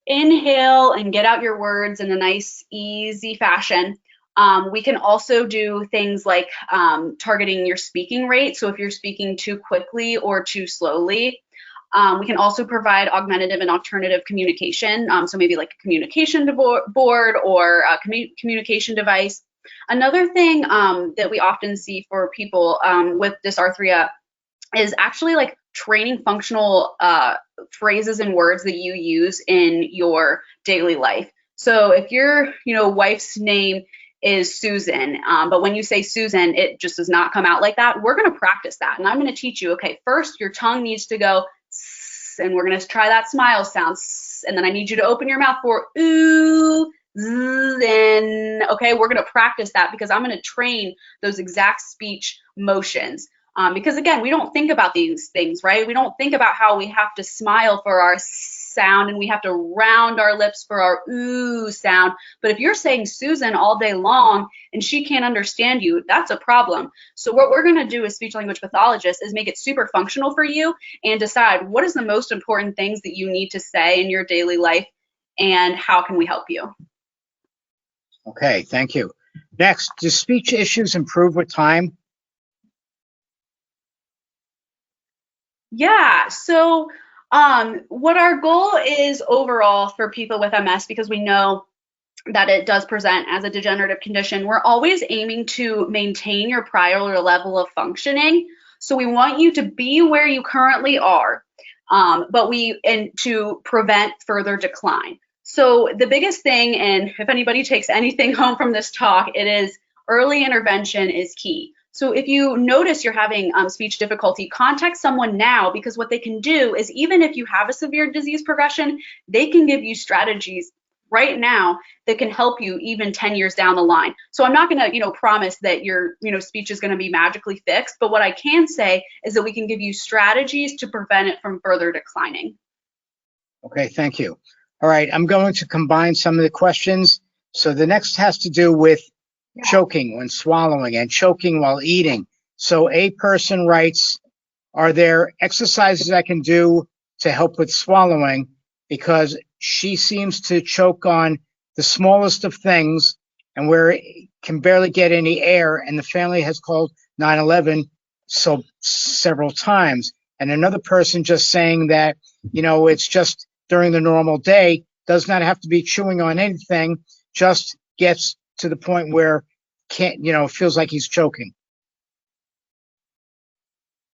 inhale and get out your words in a nice, easy fashion. We can also do things like targeting your speaking rate. So if you're speaking too quickly or too slowly, we can also provide augmentative and alternative communication. So maybe like a communication board or a communication device. Another thing that we often see for people with dysarthria is actually like training functional phrases and words that you use in your daily life. So if your wife's name is Susan. But when you say Susan, it just does not come out like that. We're going to practice that. And I'm going to teach you, okay, first your tongue needs to go, and we're going to try that smile sound. And then I need you to open your mouth for ooh, then, okay, we're going to practice that because I'm going to train those exact speech motions. Because again, we don't think about these things, right? We don't think about how we have to smile for our sound and we have to round our lips for our ooh sound. But if you're saying Susan all day long and she can't understand you, that's a problem. So what we're going to do as speech language pathologists is make it super functional for you and decide what is the most important things that you need to say in your daily life and how can we help you. Okay, thank you. Next, do speech issues improve with time? Yeah, so what our goal is overall for people with MS, because we know that it does present as a degenerative condition, we're always aiming to maintain your prior level of functioning. So we want you to be where you currently are, and to prevent further decline. So the biggest thing, and if anybody takes anything home from this talk, it is early intervention is key. So if you notice you're having speech difficulty, contact someone now, because what they can do is, even if you have a severe disease progression, they can give you strategies right now that can help you even 10 years down the line. So I'm not going to, promise that your, speech is going to be magically fixed, but what I can say is that we can give you strategies to prevent it from further declining. Okay, thank you. All right, I'm going to combine some of the questions. So the next has to do with choking when swallowing and choking while eating. So a person writes, are there exercises I can do to help with swallowing? Because she seems to choke on the smallest of things and where it can barely get any air, and the family has called 911 several times. And another person just saying that, it's just during the normal day, does not have to be chewing on anything, just gets to the point where feels like he's choking.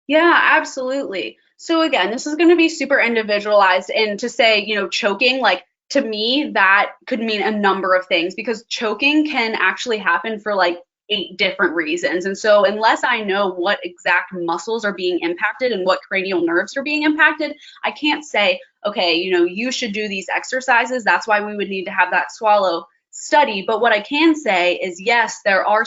Yeah, absolutely. So again, this is going to be super individualized, and to say, choking, like, to me, that could mean a number of things, because choking can actually happen for like 8 different reasons. And so unless I know what exact muscles are being impacted and what cranial nerves are being impacted, I can't say, okay, you should do these exercises. That's why we would need to have that swallow study. But what I can say is, yes, there are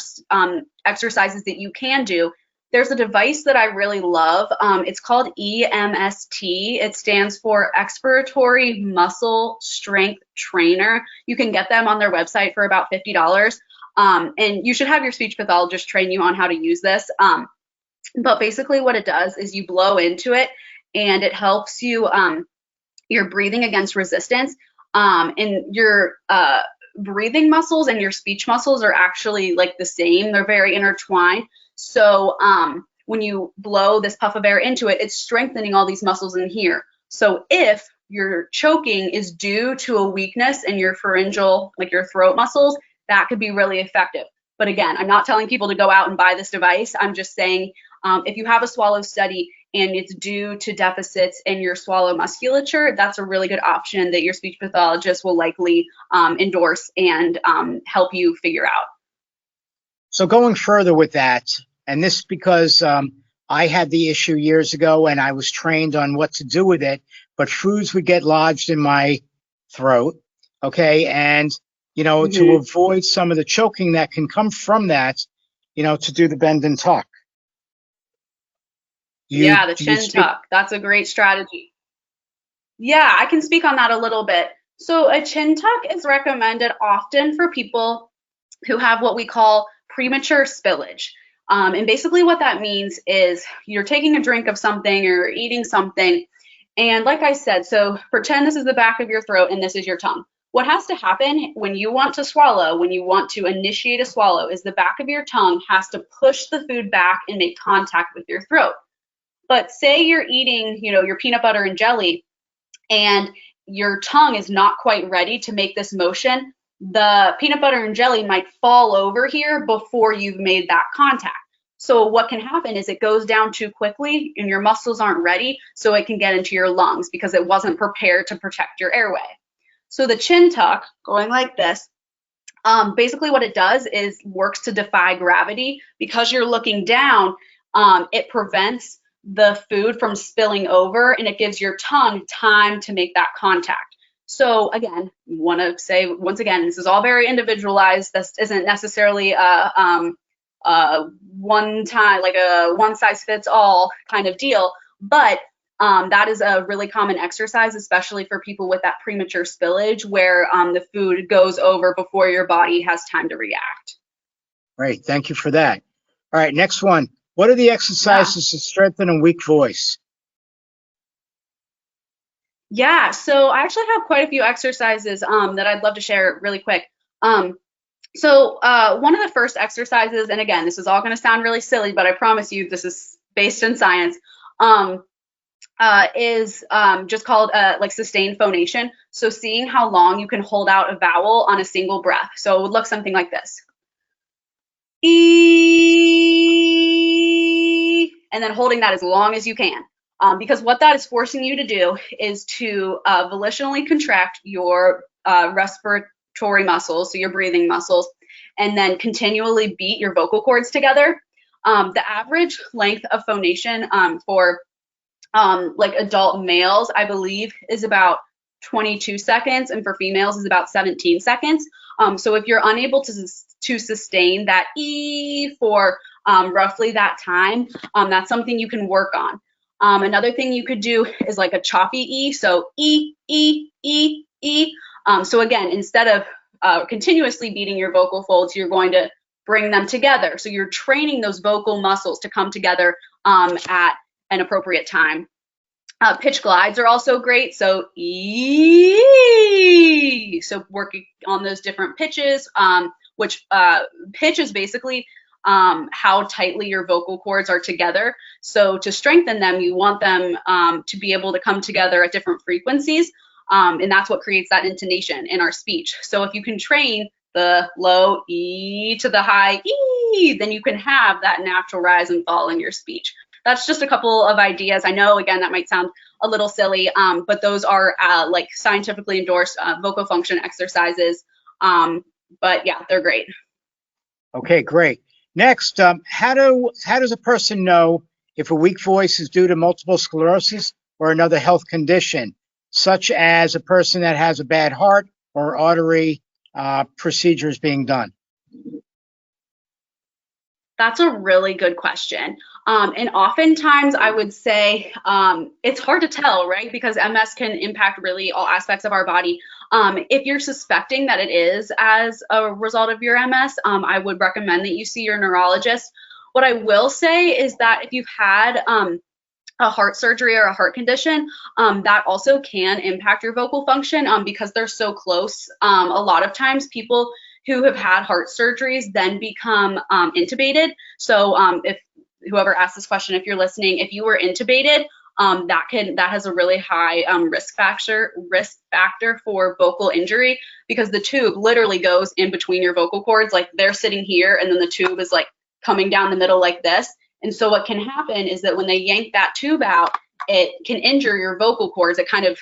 exercises that you can do. There's a device that I really love. It's called EMST. It stands for Expiratory Muscle Strength Trainer. You can get them on their website for about $50. And you should have your speech pathologist train you on how to use this. But basically what it does is you blow into it and it helps you, your breathing against resistance. And your breathing muscles and your speech muscles are actually like the same. They're very intertwined. So when you blow this puff of air into it, it's strengthening all these muscles in here. So if your choking is due to a weakness in your pharyngeal, like your throat muscles, that could be really effective. But again, I'm not telling people to go out and buy this device. I'm just saying, if you have a swallow study and it's due to deficits in your swallow musculature, that's a really good option that your speech pathologist will likely endorse and help you figure out. So going further with that, and this because I had the issue years ago and I was trained on what to do with it, but foods would get lodged in my throat, okay? And, to avoid some of the choking that can come from that, to do the bend and tuck. The chin tuck. That's a great strategy. Yeah, I can speak on that a little bit. So a chin tuck is recommended often for people who have what we call premature spillage. And basically what that means is you're taking a drink of something or eating something. And like I said, so pretend this is the back of your throat and this is your tongue. What has to happen when you want to swallow, when you want to initiate a swallow, is the back of your tongue has to push the food back and make contact with your throat. But say you're eating, your peanut butter and jelly, and your tongue is not quite ready to make this motion, the peanut butter and jelly might fall over here before you've made that contact. So what can happen is it goes down too quickly and your muscles aren't ready, so it can get into your lungs because it wasn't prepared to protect your airway. So the chin tuck, going like this, Basically what it does is works to defy gravity. Because you're looking down, it prevents the food from spilling over, and it gives your tongue time to make that contact. So again, want to say once again, this is all very individualized. This isn't necessarily one time, like a one size fits all kind of deal, but that is a really common exercise, especially for people with that premature spillage where the food goes over before your body has time to react. Great, thank you for that. All right, next one. What are the exercises to strengthen a weak voice? Yeah, so I actually have quite a few exercises that I'd love to share really quick. So one of the first exercises, and again, this is all going to sound really silly, but I promise you this is based in science, is just called like sustained phonation. So seeing how long you can hold out a vowel on a single breath. So it would look something like this. E, and then holding that as long as you can. Because what that is forcing you to do is to volitionally contract your respiratory muscles, so your breathing muscles, and then continually beat your vocal cords together. The average length of phonation for like adult males, I believe, is about 22 seconds, and for females is about 17 seconds. So if you're unable to sustain that E for roughly that time, that's something you can work on. Another thing you could do is like a choppy E, so E, E, E, E. So again, instead of continuously beating your vocal folds, you're going to bring them together. So you're training those vocal muscles to come together at an appropriate time. Pitch glides are also great. So E, so working on those different pitches, which pitch is basically how tightly your vocal cords are together. So to strengthen them, you want them to be able to come together at different frequencies. And that's what creates that intonation in our speech. So if you can train the low E to the high E, then you can have that natural rise and fall in your speech. That's just a couple of ideas. I know, again, that might sound a little silly, but those are like scientifically endorsed vocal function exercises. But yeah, they're great. Okay, great. Next, how does a person know if a weak voice is due to multiple sclerosis or another health condition, such as a person that has a bad heart or artery procedures being done? That's a really good question. And oftentimes I would say it's hard to tell, right? Because MS can impact really all aspects of our body. If you're suspecting that it is as a result of your MS, I would recommend that you see your neurologist. What I will say is that if you've had a heart surgery or a heart condition, that also can impact your vocal function because they're so close. A lot of times people who have had heart surgeries then become intubated. So if whoever asked this question, if you're listening, if you were intubated, that has a really high risk factor for vocal injury, because the tube literally goes in between your vocal cords. Like they're sitting here and then the tube is like coming down the middle like this. And so what can happen is that when they yank that tube out, it can injure your vocal cords. It kind of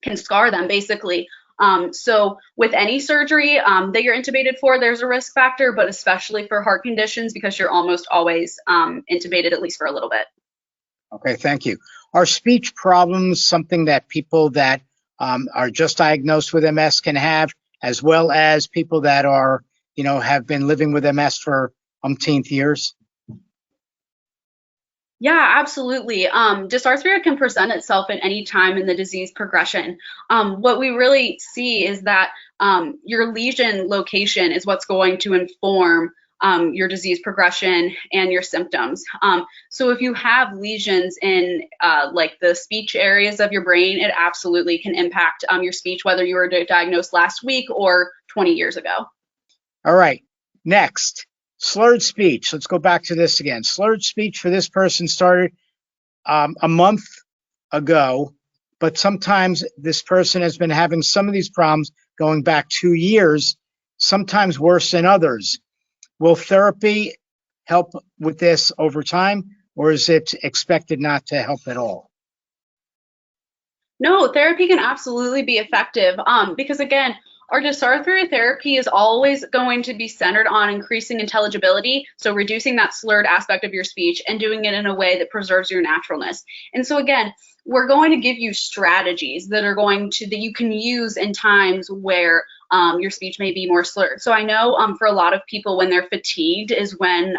can scar them basically. So with any surgery that you're intubated for, there's a risk factor, but especially for heart conditions, because you're almost always intubated, at least for a little bit. Okay, thank you. Are speech problems something that people that are just diagnosed with MS can have, as well as people that are, have been living with MS for umpteenth years? Yeah, absolutely. Dysarthria can present itself at any time in the disease progression. What we really see is that your lesion location is what's going to inform your disease progression and your symptoms. So if you have lesions in like the speech areas of your brain, it absolutely can impact your speech, whether you were diagnosed last week or 20 years ago. All right, next. Slurred speech. Let's go back to this again. Slurred speech for this person started a month ago, but sometimes this person has been having some of these problems going back 2 years, sometimes worse than others. Will therapy help with this over time, or is it expected not to help at all? No, therapy can absolutely be effective because, again, Our dysarthria therapy is always going to be centered on increasing intelligibility, so reducing that slurred aspect of your speech and doing it in a way that preserves your naturalness. And so again, we're going to give you strategies that are that you can use in times where your speech may be more slurred. So I know for a lot of people, when they're fatigued is when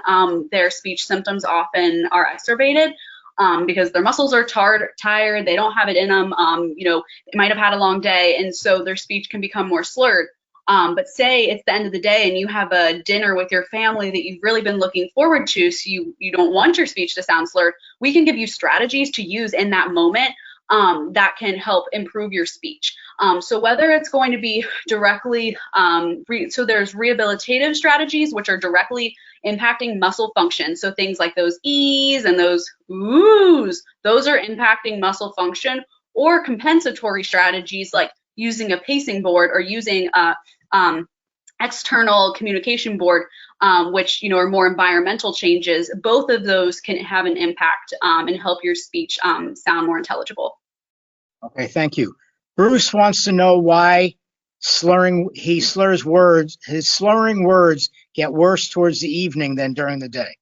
their speech symptoms often are exacerbated. Because their muscles are tired, they don't have it in them, they might have had a long day, and so their speech can become more slurred. But say it's the end of the day and you have a dinner with your family that you've really been looking forward to, so you don't want your speech to sound slurred, we can give you strategies to use in that moment that can help improve your speech. So whether it's going to be directly, so there's rehabilitative strategies, which are directly impacting muscle function. So things like those E's and those oohs, those are impacting muscle function, or compensatory strategies like using a pacing board or using a external communication board, which are more environmental changes. Both of those can have an impact and help your speech sound more intelligible. Okay, thank you. Bruce wants to know why he slurs words. His slurring words get worse towards the evening than during the day.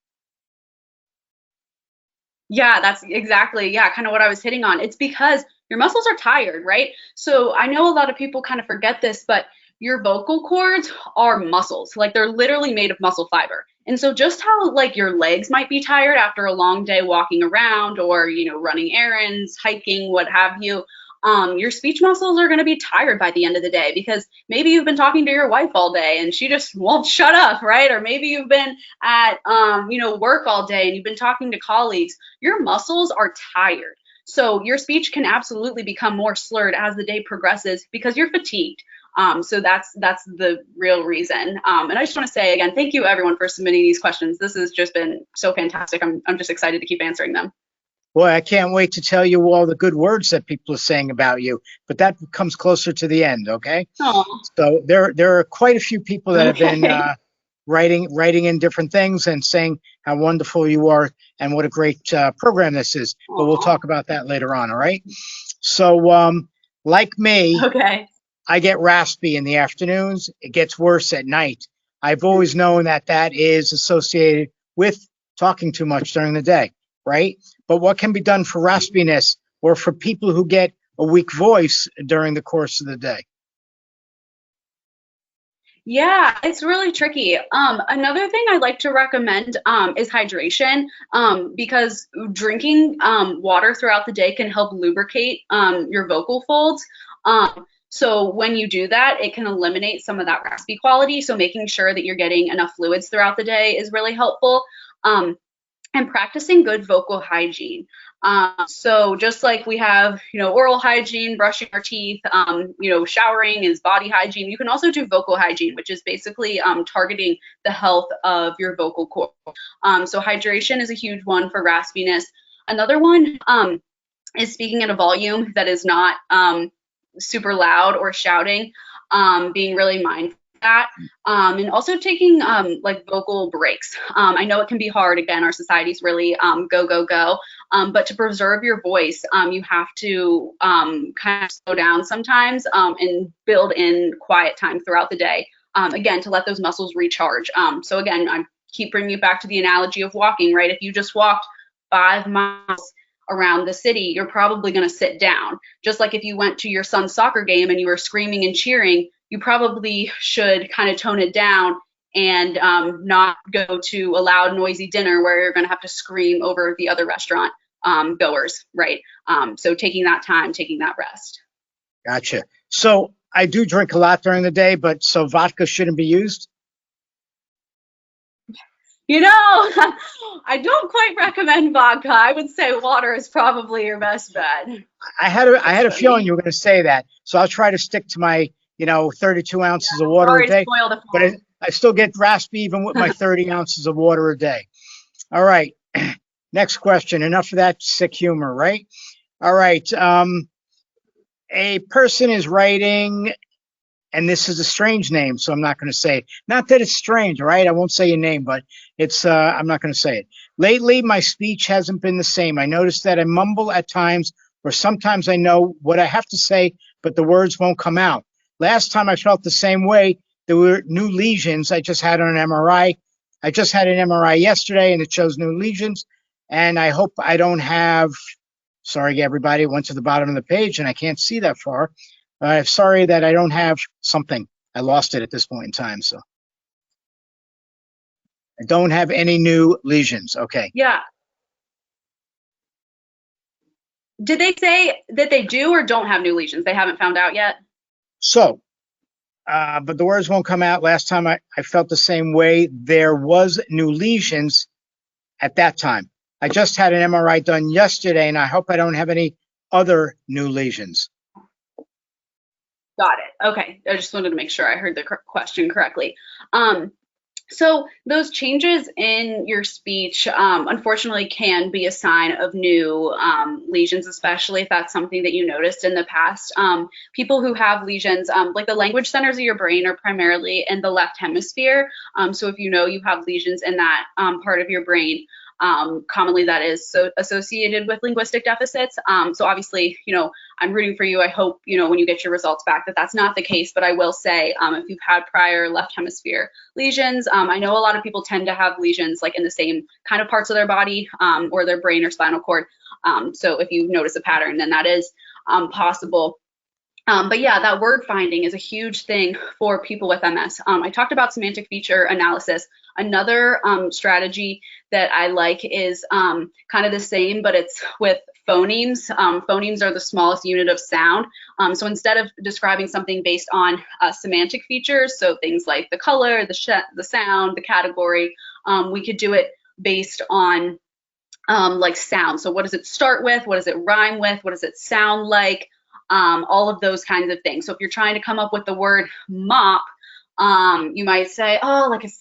Yeah, that's exactly, kind of what I was hitting on. It's because your muscles are tired, right? So I know a lot of people kind of forget this, but your vocal cords are muscles. Like, they're literally made of muscle fiber. And so just how like your legs might be tired after a long day walking around or, running errands, hiking, what have you, your speech muscles are going to be tired by the end of the day, because maybe you've been talking to your wife all day and she just won't shut up, right? Or maybe you've been at, work all day and you've been talking to colleagues. Your muscles are tired. So your speech can absolutely become more slurred as the day progresses because you're fatigued. So that's the real reason. And I just want to say again, thank you everyone for submitting these questions. This has just been so fantastic. I'm just excited to keep answering them. Boy, I can't wait to tell you all the good words that people are saying about you, but that comes closer to the end, okay? Aww. So there are quite a few people that have been writing in different things and saying how wonderful you are and what a great program this is. Aww. But we'll talk about that later on, all right? So like me, okay, I get raspy in the afternoons. It gets worse at night. I've always known that that is associated with talking too much during the day, right? But what can be done for raspiness or for people who get a weak voice during the course of the day? Yeah, it's really tricky. Another thing I'd like to recommend is hydration, because drinking water throughout the day can help lubricate your vocal folds. So when you do that, it can eliminate some of that raspy quality. So making sure that you're getting enough fluids throughout the day is really helpful. And practicing good vocal hygiene. So just like we have, oral hygiene, brushing our teeth, showering is body hygiene. You can also do vocal hygiene, which is basically targeting the health of your vocal cord. So hydration is a huge one for raspiness. Another one is speaking at a volume that is not super loud or shouting, being really mindful. That and also taking like vocal breaks. I know it can be hard. Again, our society's really go, but to preserve your voice, you have to kind of slow down sometimes and build in quiet time throughout the day, again, to let those muscles recharge. So again, I keep bringing you back to the analogy of walking, right? If you just walked 5 miles around the city, you're probably going to sit down. Just like if you went to your son's soccer game and you were screaming and cheering, you probably should kind of tone it down and not go to a loud, noisy dinner where you're going to have to scream over the other restaurant goers, right? So taking that time, taking that rest. Gotcha. So I do drink a lot during the day, but so vodka shouldn't be used? I don't quite recommend vodka. I would say water is probably your best bet. I had a feeling you were going to say that, so I'll try to stick to my 32 ounces of water a day, but I still get raspy even with my 30 ounces of water a day. All right, next question. Enough of that sick humor, right? All right, a person is writing, and this is a strange name, so I'm not going to say it. Not that it's strange, all right? I won't say your name, but it's I'm not going to say it. Lately, my speech hasn't been the same. I noticed that I mumble at times, or sometimes I know what I have to say, but the words won't come out. Last time I felt the same way. There were new lesions. I just had an MRI. I just had an MRI yesterday, and it shows new lesions. And I hope I don't have, sorry, everybody, it went to the bottom of the page, and I can't see that far. I'm sorry that I don't have something. I lost it at this point in time, so. I don't have any new lesions. Okay. Yeah. Did they say that they do or don't have new lesions? They haven't found out yet? So, but the words won't come out. Last time I felt the same way. There was new lesions at that time. I just had an MRI done yesterday, and I hope I don't have any other new lesions. Got it. Okay. I just wanted to make sure I heard the question correctly. So those changes in your speech, unfortunately, can be a sign of new lesions, especially if that's something that you noticed in the past. People who have lesions, like the language centers of your brain, are primarily in the left hemisphere. So if you know you have lesions in that part of your brain, commonly that is so associated with linguistic deficits. So obviously, I'm rooting for you. I hope, when you get your results back that that's not the case. But I will say, if you've had prior left hemisphere lesions, I know a lot of people tend to have lesions like in the same kind of parts of their body or their brain or spinal cord. So if you notice a pattern, then that is possible. But yeah, that word finding is a huge thing for people with MS. I talked about semantic feature analysis. Another strategy that I like is kind of the same, but it's with phonemes. Phonemes are the smallest unit of sound. So instead of describing something based on semantic features, so things like the color, the sound, the category, we could do it based on like sound. So what does it start with? What does it rhyme with? What does it sound like? All of those kinds of things. So if you're trying to come up with the word mop, you might say, oh, like, it's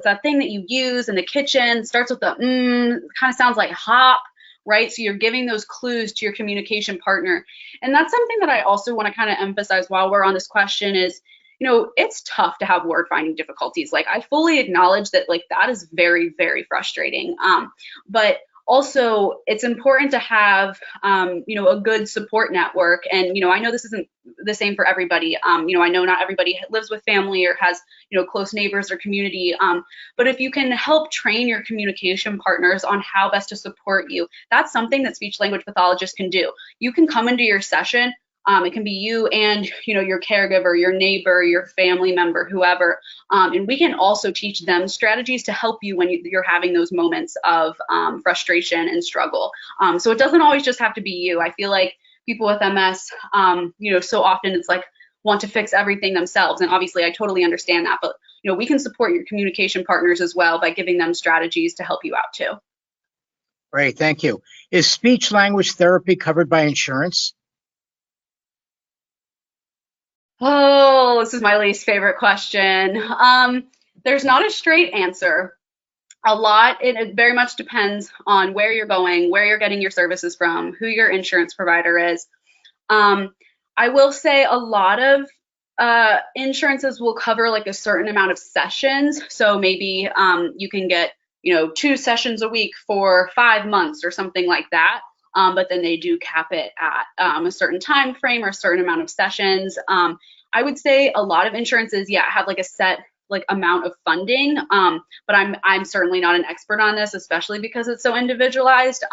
that thing that you use in the kitchen, starts with the kind of sounds like hop, right? So you're giving those clues to your communication partner. And that's something that I also want to kind of emphasize while we're on this question is, it's tough to have word finding difficulties. Like, I fully acknowledge that, like, that is very, very frustrating. But also, it's important to have, a good support network. And, I know this isn't the same for everybody. I know not everybody lives with family or has, close neighbors or community. But if you can help train your communication partners on how best to support you, that's something that speech language pathologists can do. You can come into your session. It can be you and, your caregiver, your neighbor, your family member, whoever. And we can also teach them strategies to help you when you're having those moments of frustration and struggle. So it doesn't always just have to be you. I feel like people with MS, so often it's like want to fix everything themselves. And obviously I totally understand that, but we can support your communication partners as well by giving them strategies to help you out too. Great, thank you. Is speech language therapy covered by insurance? Oh, this is my least favorite question. There's not a straight answer. It very much depends on where you're going, where you're getting your services from, who your insurance provider is. I will say a lot of insurances will cover like a certain amount of sessions. So maybe you can get, 2 sessions a week for 5 months or something like that. But then they do cap it at a certain time frame or a certain amount of sessions. I would say a lot of insurances, have like a set amount of funding, but I'm certainly not an expert on this, especially because it's so individualized.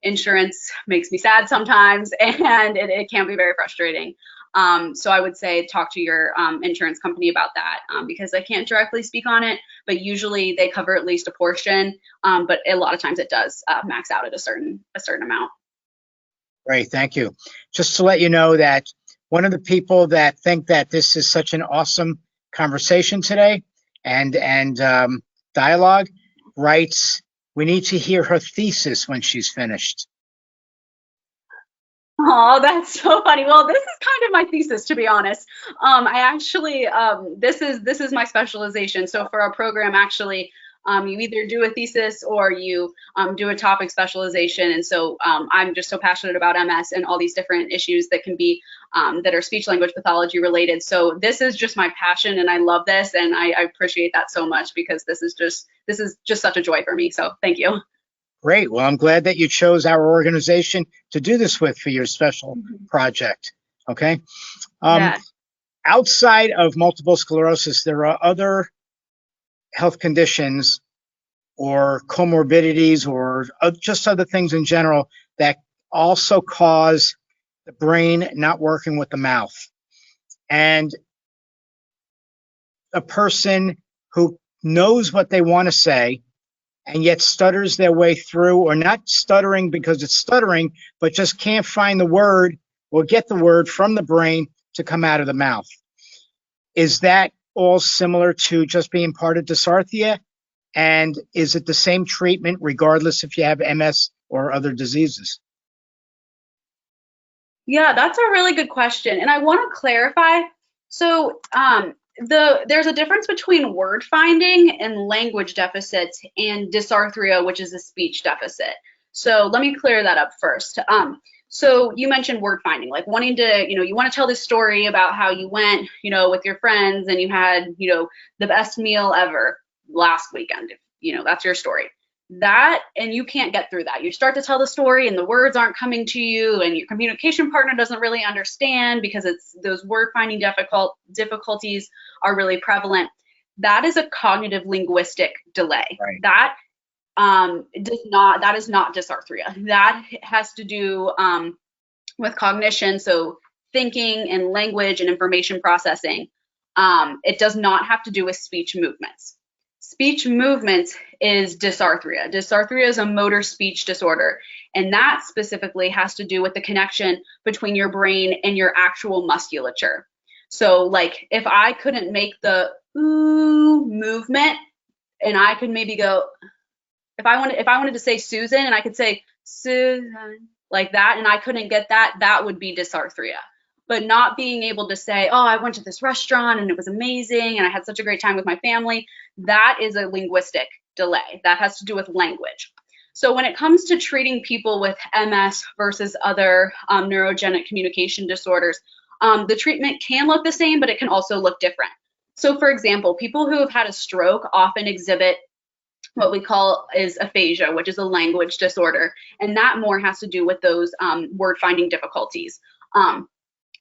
Insurance makes me sad sometimes, and it can be very frustrating. So I would say talk to your insurance company about that because I can't directly speak on it, but usually they cover at least a portion. But a lot of times it does max out at a certain amount. Great, thank you. Just to let you know that one of the people that think that this is such an awesome conversation today and dialogue writes, we need to hear her thesis when she's finished. Oh, that's so funny. Well, this is kind of my thesis, to be honest. I actually, this is my specialization. So for our program, actually, you either do a thesis or you do a topic specialization. And so I'm just so passionate about MS and all these different issues that can be, that are speech language pathology related. So this is just my passion and I love this. And I appreciate that so much because this is just such a joy for me. So thank you. Great. Well, I'm glad that you chose our organization to do this with for your special project. Okay. Yeah. outside of multiple sclerosis, there are other health conditions or comorbidities or just other things in general that also cause the brain not working with the mouth. And a person who knows what they want to say and yet stutters their way through, or not stuttering because it's stuttering, but just can't find the word or get the word from the brain to come out of the mouth. Is that all similar to just being part of dysarthria? And is it the same treatment regardless if you have MS or other diseases? Yeah, that's a really good question. And I want to clarify. So there's a difference between word finding and language deficits and dysarthria, which is a speech deficit. So let me clear that up first. So you mentioned word finding, like wanting to, you want to tell this story about how you went, with your friends and you had, the best meal ever last weekend. That's your story. That, and you can't get through that. You start to tell the story and the words aren't coming to you and your communication partner doesn't really understand because it's those word finding difficulties are really prevalent. That is a cognitive linguistic delay. Right. That is not dysarthria. That has to do with cognition, so thinking and language and information processing. It does not have to do with speech movements. Speech movements is dysarthria. Dysarthria is a motor speech disorder, and that specifically has to do with the connection between your brain and your actual musculature. So like if I couldn't make the ooh movement and I could maybe go, if I wanted to say Susan and I could say Susan like that and I couldn't get that, that would be dysarthria. But not being able to say, oh, I went to this restaurant and it was amazing and I had such a great time with my family, that is a linguistic delay. That has to do with language. So when it comes to treating people with MS versus other neurogenic communication disorders, the treatment can look the same, but it can also look different. So for example, people who have had a stroke often exhibit what we call is aphasia, which is a language disorder. And that more has to do with those word finding difficulties.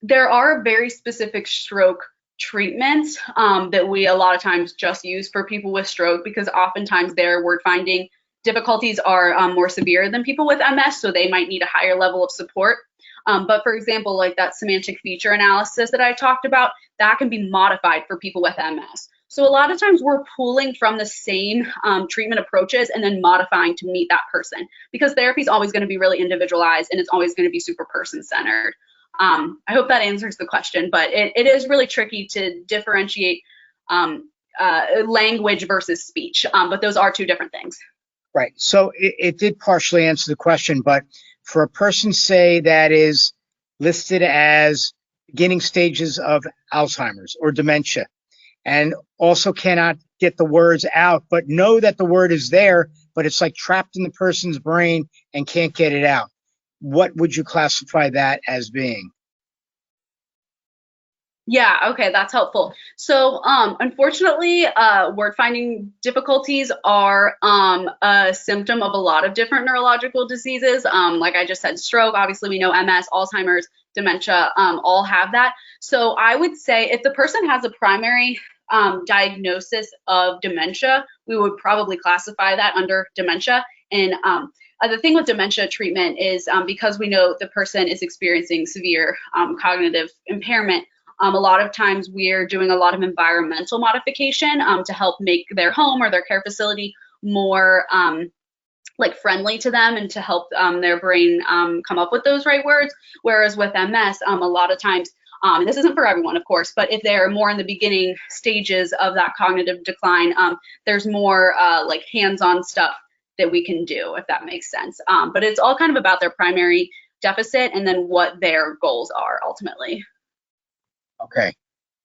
There are very specific stroke treatments that we a lot of times just use for people with stroke because oftentimes their word finding difficulties are more severe than people with MS, so they might need a higher level of support. But for example, like that semantic feature analysis that I talked about, that can be modified for people with MS. So a lot of times we're pulling from the same treatment approaches and then modifying to meet that person because therapy is always going to be really individualized and it's always going to be super person-centered. I hope that answers the question, but it is really tricky to differentiate language versus speech, but those are two different things. Right. So it did partially answer the question, but for a person, say, that is listed as beginning stages of Alzheimer's or dementia and also cannot get the words out, but know that the word is there, but it's like trapped in the person's brain and can't get it out. What would you classify that as being? Yeah, okay, that's helpful. So unfortunately, word finding difficulties are a symptom of a lot of different neurological diseases. Like I just said, stroke, obviously we know MS, Alzheimer's, dementia, all have that. So I would say if the person has a primary diagnosis of dementia, we would probably classify that under dementia. And the thing with dementia treatment is because we know the person is experiencing severe cognitive impairment, a lot of times we're doing a lot of environmental modification to help make their home or their care facility more like friendly to them and to help their brain come up with those right words. Whereas with MS, a lot of times, and this isn't for everyone, of course, but if they're more in the beginning stages of that cognitive decline, there's more like hands-on stuff that we can do, if that makes sense. But it's all kind of about their primary deficit and then what their goals are ultimately. Okay.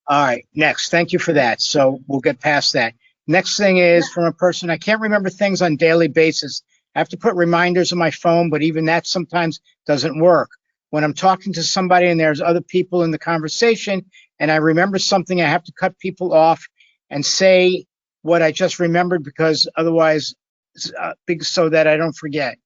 All right. Next. Thank you for that. So we'll get past that. Next thing is from a person, I can't remember things on a daily basis. I have to put reminders on my phone, but even that sometimes doesn't work. When I'm talking to somebody and there's other people in the conversation and I remember something, I have to cut people off and say what I just remembered because otherwise, so that I don't forget.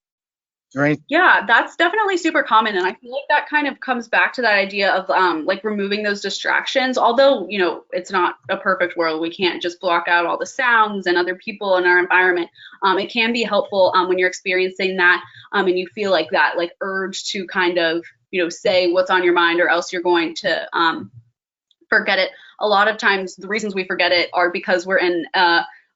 there any? Yeah, that's definitely super common. And I feel like that kind of comes back to that idea of like removing those distractions. Although, it's not a perfect world. We can't just block out all the sounds and other people in our environment. It can be helpful when you're experiencing that and you feel like that like urge to kind of, say what's on your mind, or else you're going to forget it. A lot of times the reasons we forget it are because we're in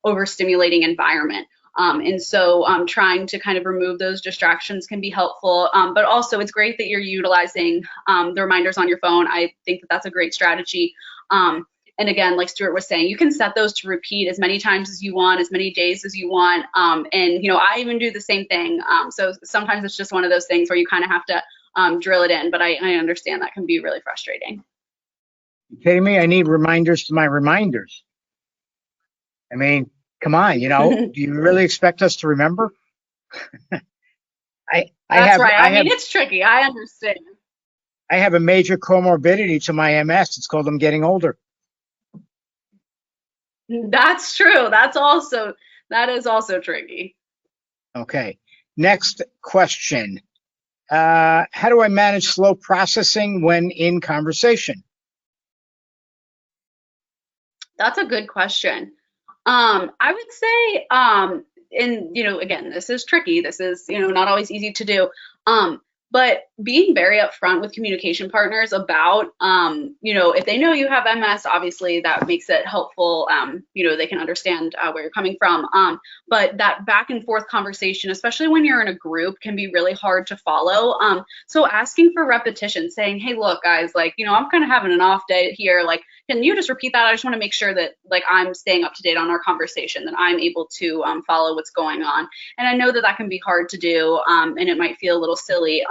overstimulating environment. And so trying to kind of remove those distractions can be helpful. But also it's great that you're utilizing the reminders on your phone. I think that that's a great strategy. And again, like Stuart was saying, you can set those to repeat as many times as you want, as many days as you want. And, I even do the same thing. So sometimes it's just one of those things where you kind of have to drill it in. But I understand that can be really frustrating. You kidding me? I need reminders to my reminders. I mean, come on, do you really expect us to remember? That's right. I mean, it's tricky. I understand. I have a major comorbidity to my MS. It's called I'm getting older. That's true. That is also tricky. Okay. Next question. How do I manage slow processing when in conversation? That's a good question. I would say, and again, this is tricky. This is, not always easy to do. But being very upfront with communication partners about, if they know you have MS, obviously that makes it helpful. They can understand where you're coming from. But that back and forth conversation, especially when you're in a group, can be really hard to follow. So asking for repetition, saying, hey, look, guys, like, I'm kind of having an off day here. Like, can you just repeat that? I just want to make sure that like I'm staying up to date on our conversation, that I'm able to follow what's going on. And I know that that can be hard to do, and it might feel a little silly.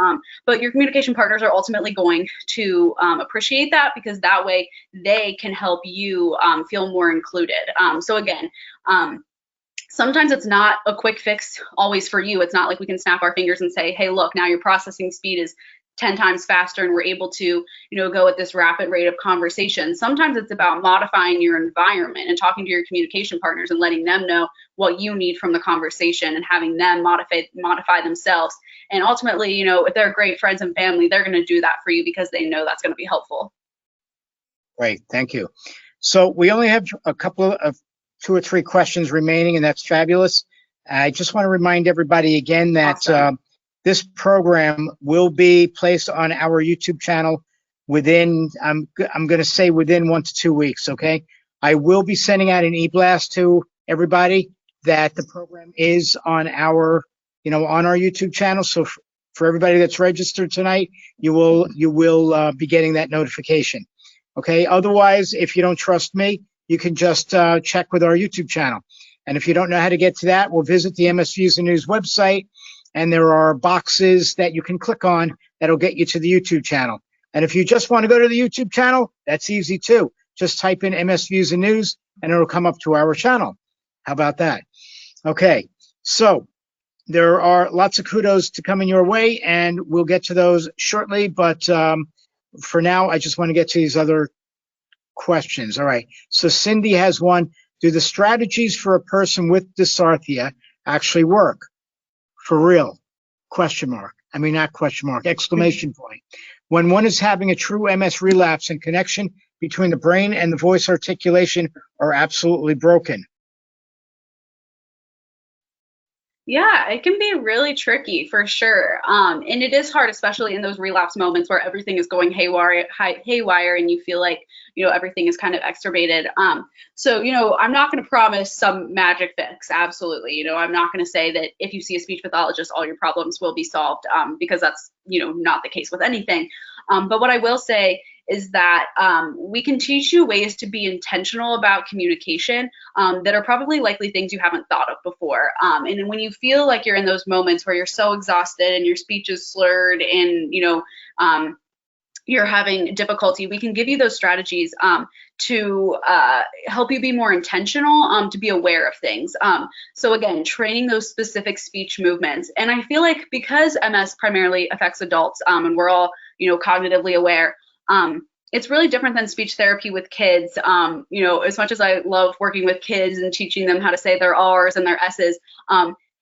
But your communication partners are ultimately going to appreciate that, because that way they can help you feel more included. So again, sometimes it's not a quick fix always for you. It's not like we can snap our fingers and say, hey, look, now your processing speed is 10 times faster and we're able to, go at this rapid rate of conversation. Sometimes it's about modifying your environment and talking to your communication partners and letting them know what you need from the conversation and having them modify themselves. And ultimately, if they're great friends and family, they're going to do that for you because they know that's going to be helpful. Great, thank you. So we only have a couple of 2 or 3 questions remaining, and that's fabulous. I just want to remind everybody again that Awesome. This program will be placed on our YouTube channel within, I'm going to say within 1 to 2 weeks, okay? I will be sending out an e-blast to everybody that the program is on our, on our YouTube channel. So for everybody that's registered tonight, you will be getting that notification, okay? Otherwise, if you don't trust me, you can just check with our YouTube channel. And if you don't know how to get to that, we'll visit the MS Views and News website, and there are boxes that you can click on that'll get you to the YouTube channel. And if you just want to go to the YouTube channel, that's easy too. Just type in MS Views and News and it'll come up to our channel. How about that? Okay, so there are lots of kudos to coming your way, and we'll get to those shortly. But for now, I just want to get to these other questions. All right, so Cindy has one. Do the strategies for a person with dysarthria actually work? For real? Question mark. I mean, not question mark, exclamation point. When one is having a true MS relapse and connection between the brain and the voice articulation are absolutely broken. Yeah, it can be really tricky for sure. And it is hard, especially in those relapse moments where everything is going haywire and you feel like, everything is kind of exacerbated. So, I'm not going to promise some magic fix. Absolutely. I'm not going to say that if you see a speech pathologist, all your problems will be solved, because that's, not the case with anything. But what I will say is that we can teach you ways to be intentional about communication that are probably likely things you haven't thought of before. And when you feel like you're in those moments where you're so exhausted and your speech is slurred and, you're having difficulty, we can give you those strategies to help you be more intentional, to be aware of things. So again, training those specific speech movements. And I feel like because MS primarily affects adults, and we're all, cognitively aware, it's really different than speech therapy with kids. As much as I love working with kids and teaching them how to say their R's and their S's,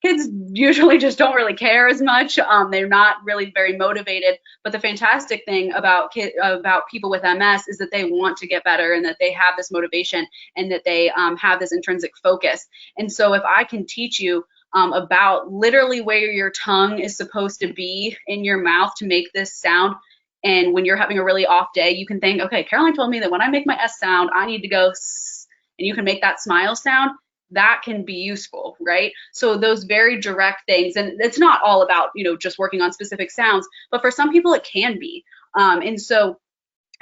kids usually just don't really care as much. They're not really very motivated. But the fantastic thing about people with MS is that they want to get better and that they have this motivation and that they have this intrinsic focus. And so if I can teach you about literally where your tongue is supposed to be in your mouth to make this sound, and when you're having a really off day, you can think, okay, Caroline told me that when I make my S sound, I need to go S, and you can make that smile sound. That can be useful, right? So those very direct things, and it's not all about, just working on specific sounds, but for some people it can be. And so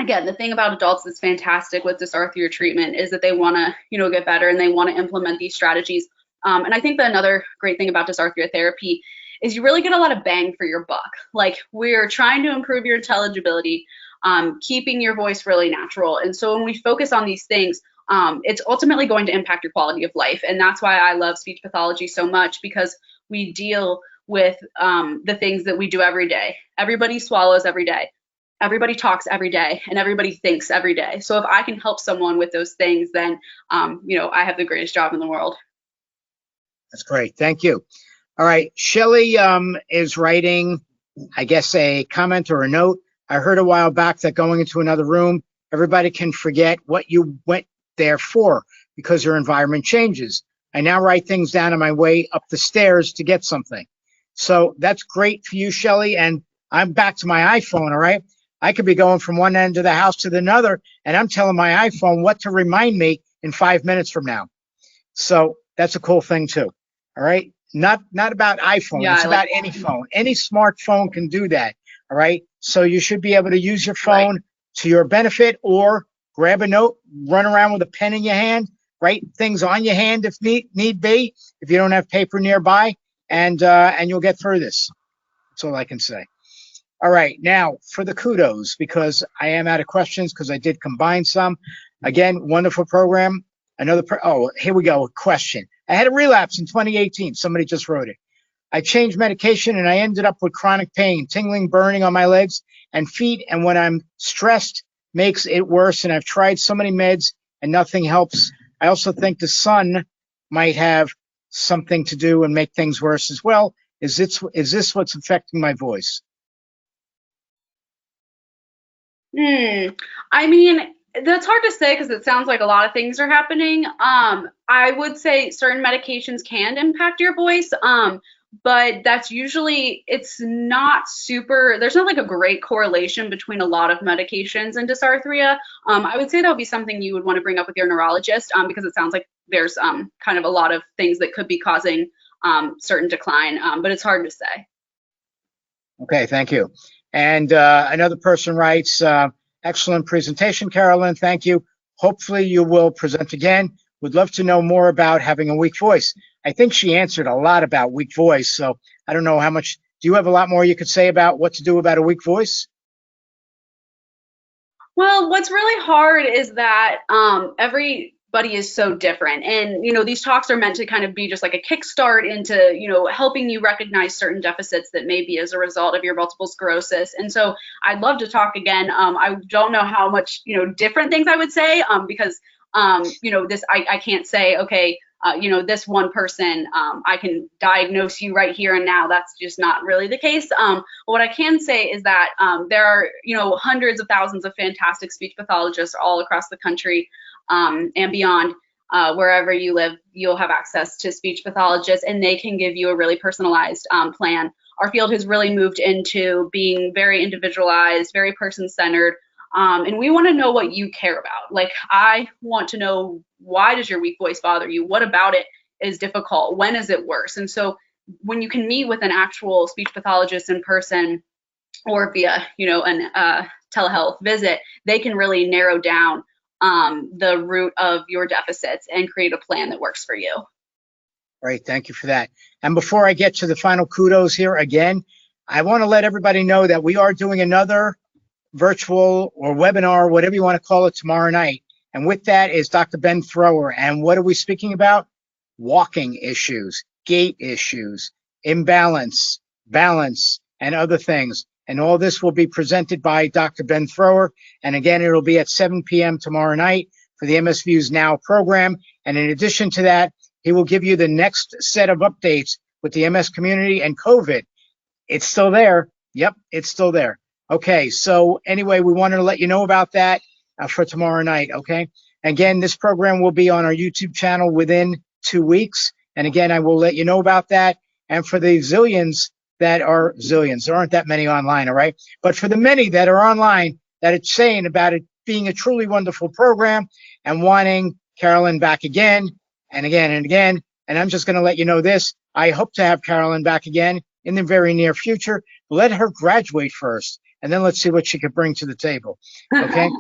again, the thing about adults that's fantastic with dysarthria treatment is that they want to, get better and they want to implement these strategies. And I think that another great thing about dysarthria therapy is you really get a lot of bang for your buck. Like, we're trying to improve your intelligibility, keeping your voice really natural. And so when we focus on these things, it's ultimately going to impact your quality of life. And that's why I love speech pathology so much, because we deal with the things that we do every day. Everybody swallows every day. Everybody talks every day, and everybody thinks every day. So if I can help someone with those things, then, I have the greatest job in the world. That's great. Thank you. All right. Shelley is writing, I guess, a comment or a note. I heard a while back that going into another room, everybody can forget what you went there for because your environment changes. I now write things down on my way up the stairs to get something. So that's great for you, Shelley. And I'm back to my iPhone, all right? I could be going from one end of the house to the other, and I'm telling my iPhone what to remind me in 5 minutes from now. So that's a cool thing too. All right. Not about iPhone. Yeah, it's about any phone. Any smartphone can do that. All right. So you should be able to use your phone to your benefit, or grab a note, run around with a pen in your hand, write things on your hand if need be, if you don't have paper nearby, and you'll get through this. That's all I can say. All right. Now for the kudos, because I am out of questions because I did combine some. Again, wonderful program. Oh, here we go. A question. I had a relapse in 2018. Somebody just wrote it. I changed medication and I ended up with chronic pain, tingling, burning on my legs and feet. And when I'm stressed, makes it worse. And I've tried so many meds and nothing helps. I also think the sun might have something to do and make things worse as well. Is this what's affecting my voice? I mean, that's hard to say because it sounds like a lot of things are happening. I would say certain medications can impact your voice, but that's usually, it's not super, there's not like a great correlation between a lot of medications and dysarthria. I would say that would be something you would want to bring up with your neurologist, because it sounds like there's kind of a lot of things that could be causing certain decline, but it's hard to say. Okay, thank you. And another person writes, excellent presentation, Carolyn. Thank you. Hopefully you will present again. Would love to know more about having a weak voice. I think she answered a lot about weak voice, so I don't know how much. Do you have a lot more you could say about what to do about a weak voice? Well, what's really hard is that everybody is so different. And, these talks are meant to kind of be just like a kickstart into, helping you recognize certain deficits that may be as a result of your multiple sclerosis. And so I'd love to talk again. I don't know how much, different things I would say, because, I can't say, okay, this one person, I can diagnose you right here and now. That's just not really the case. What I can say is that there are, hundreds of thousands of fantastic speech pathologists all across the country and beyond. Wherever you live, you'll have access to speech pathologists, and they can give you a really personalized plan. Our field has really moved into being very individualized, very person-centered. And we want to know what you care about. Like, I want to know, why does your weak voice bother you? What about it is difficult? When is it worse? And so when you can meet with an actual speech pathologist in person or via, an telehealth visit, they can really narrow down the root of your deficits and create a plan that works for you. Great. Thank you for that. And before I get to the final kudos here again, I want to let everybody know that we are doing another virtual or webinar, whatever you want to call it, tomorrow night. And with that is Dr. Ben Thrower. And what are we speaking about? Walking issues, gait issues, imbalance, balance, and other things. And all this will be presented by Dr. Ben Thrower. And again, it'll be at 7 p.m. tomorrow night for the MS Views Now program. And in addition to that, he will give you the next set of updates with the MS community and COVID. It's still there. Yep, it's still there. Okay, so anyway, we wanted to let you know about that for tomorrow night, okay? Again, this program will be on our YouTube channel within 2 weeks. And again, I will let you know about that. And for the zillions that are zillions, there aren't that many online, all right? But for the many that are online that are saying about it being a truly wonderful program and wanting Carolyn back again and again and again, and I'm just going to let you know this, I hope to have Carolyn back again in the very near future. Let her graduate first, and then let's see what she could bring to the table, okay?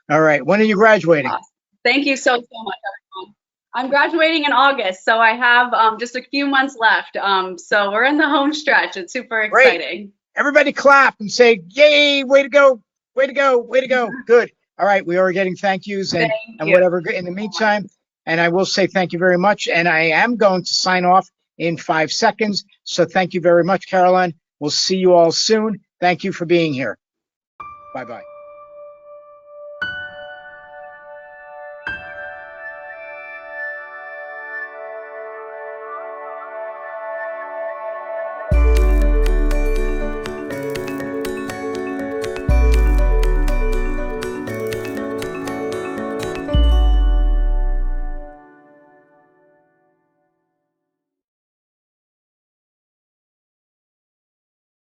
All right, when are you graduating? Awesome. Thank you so much, everyone. I'm graduating in August, so I have just a few months left. So we're in the home stretch. It's super exciting. Great. Everybody clap and say, yay, way to go, way to go, way to go. Good. All right, we are getting thank yous and whatever in the meantime. And I will say thank you very much. And I am going to sign off in 5 seconds. So thank you very much, Caroline. We'll see you all soon. Thank you for being here. Bye-bye.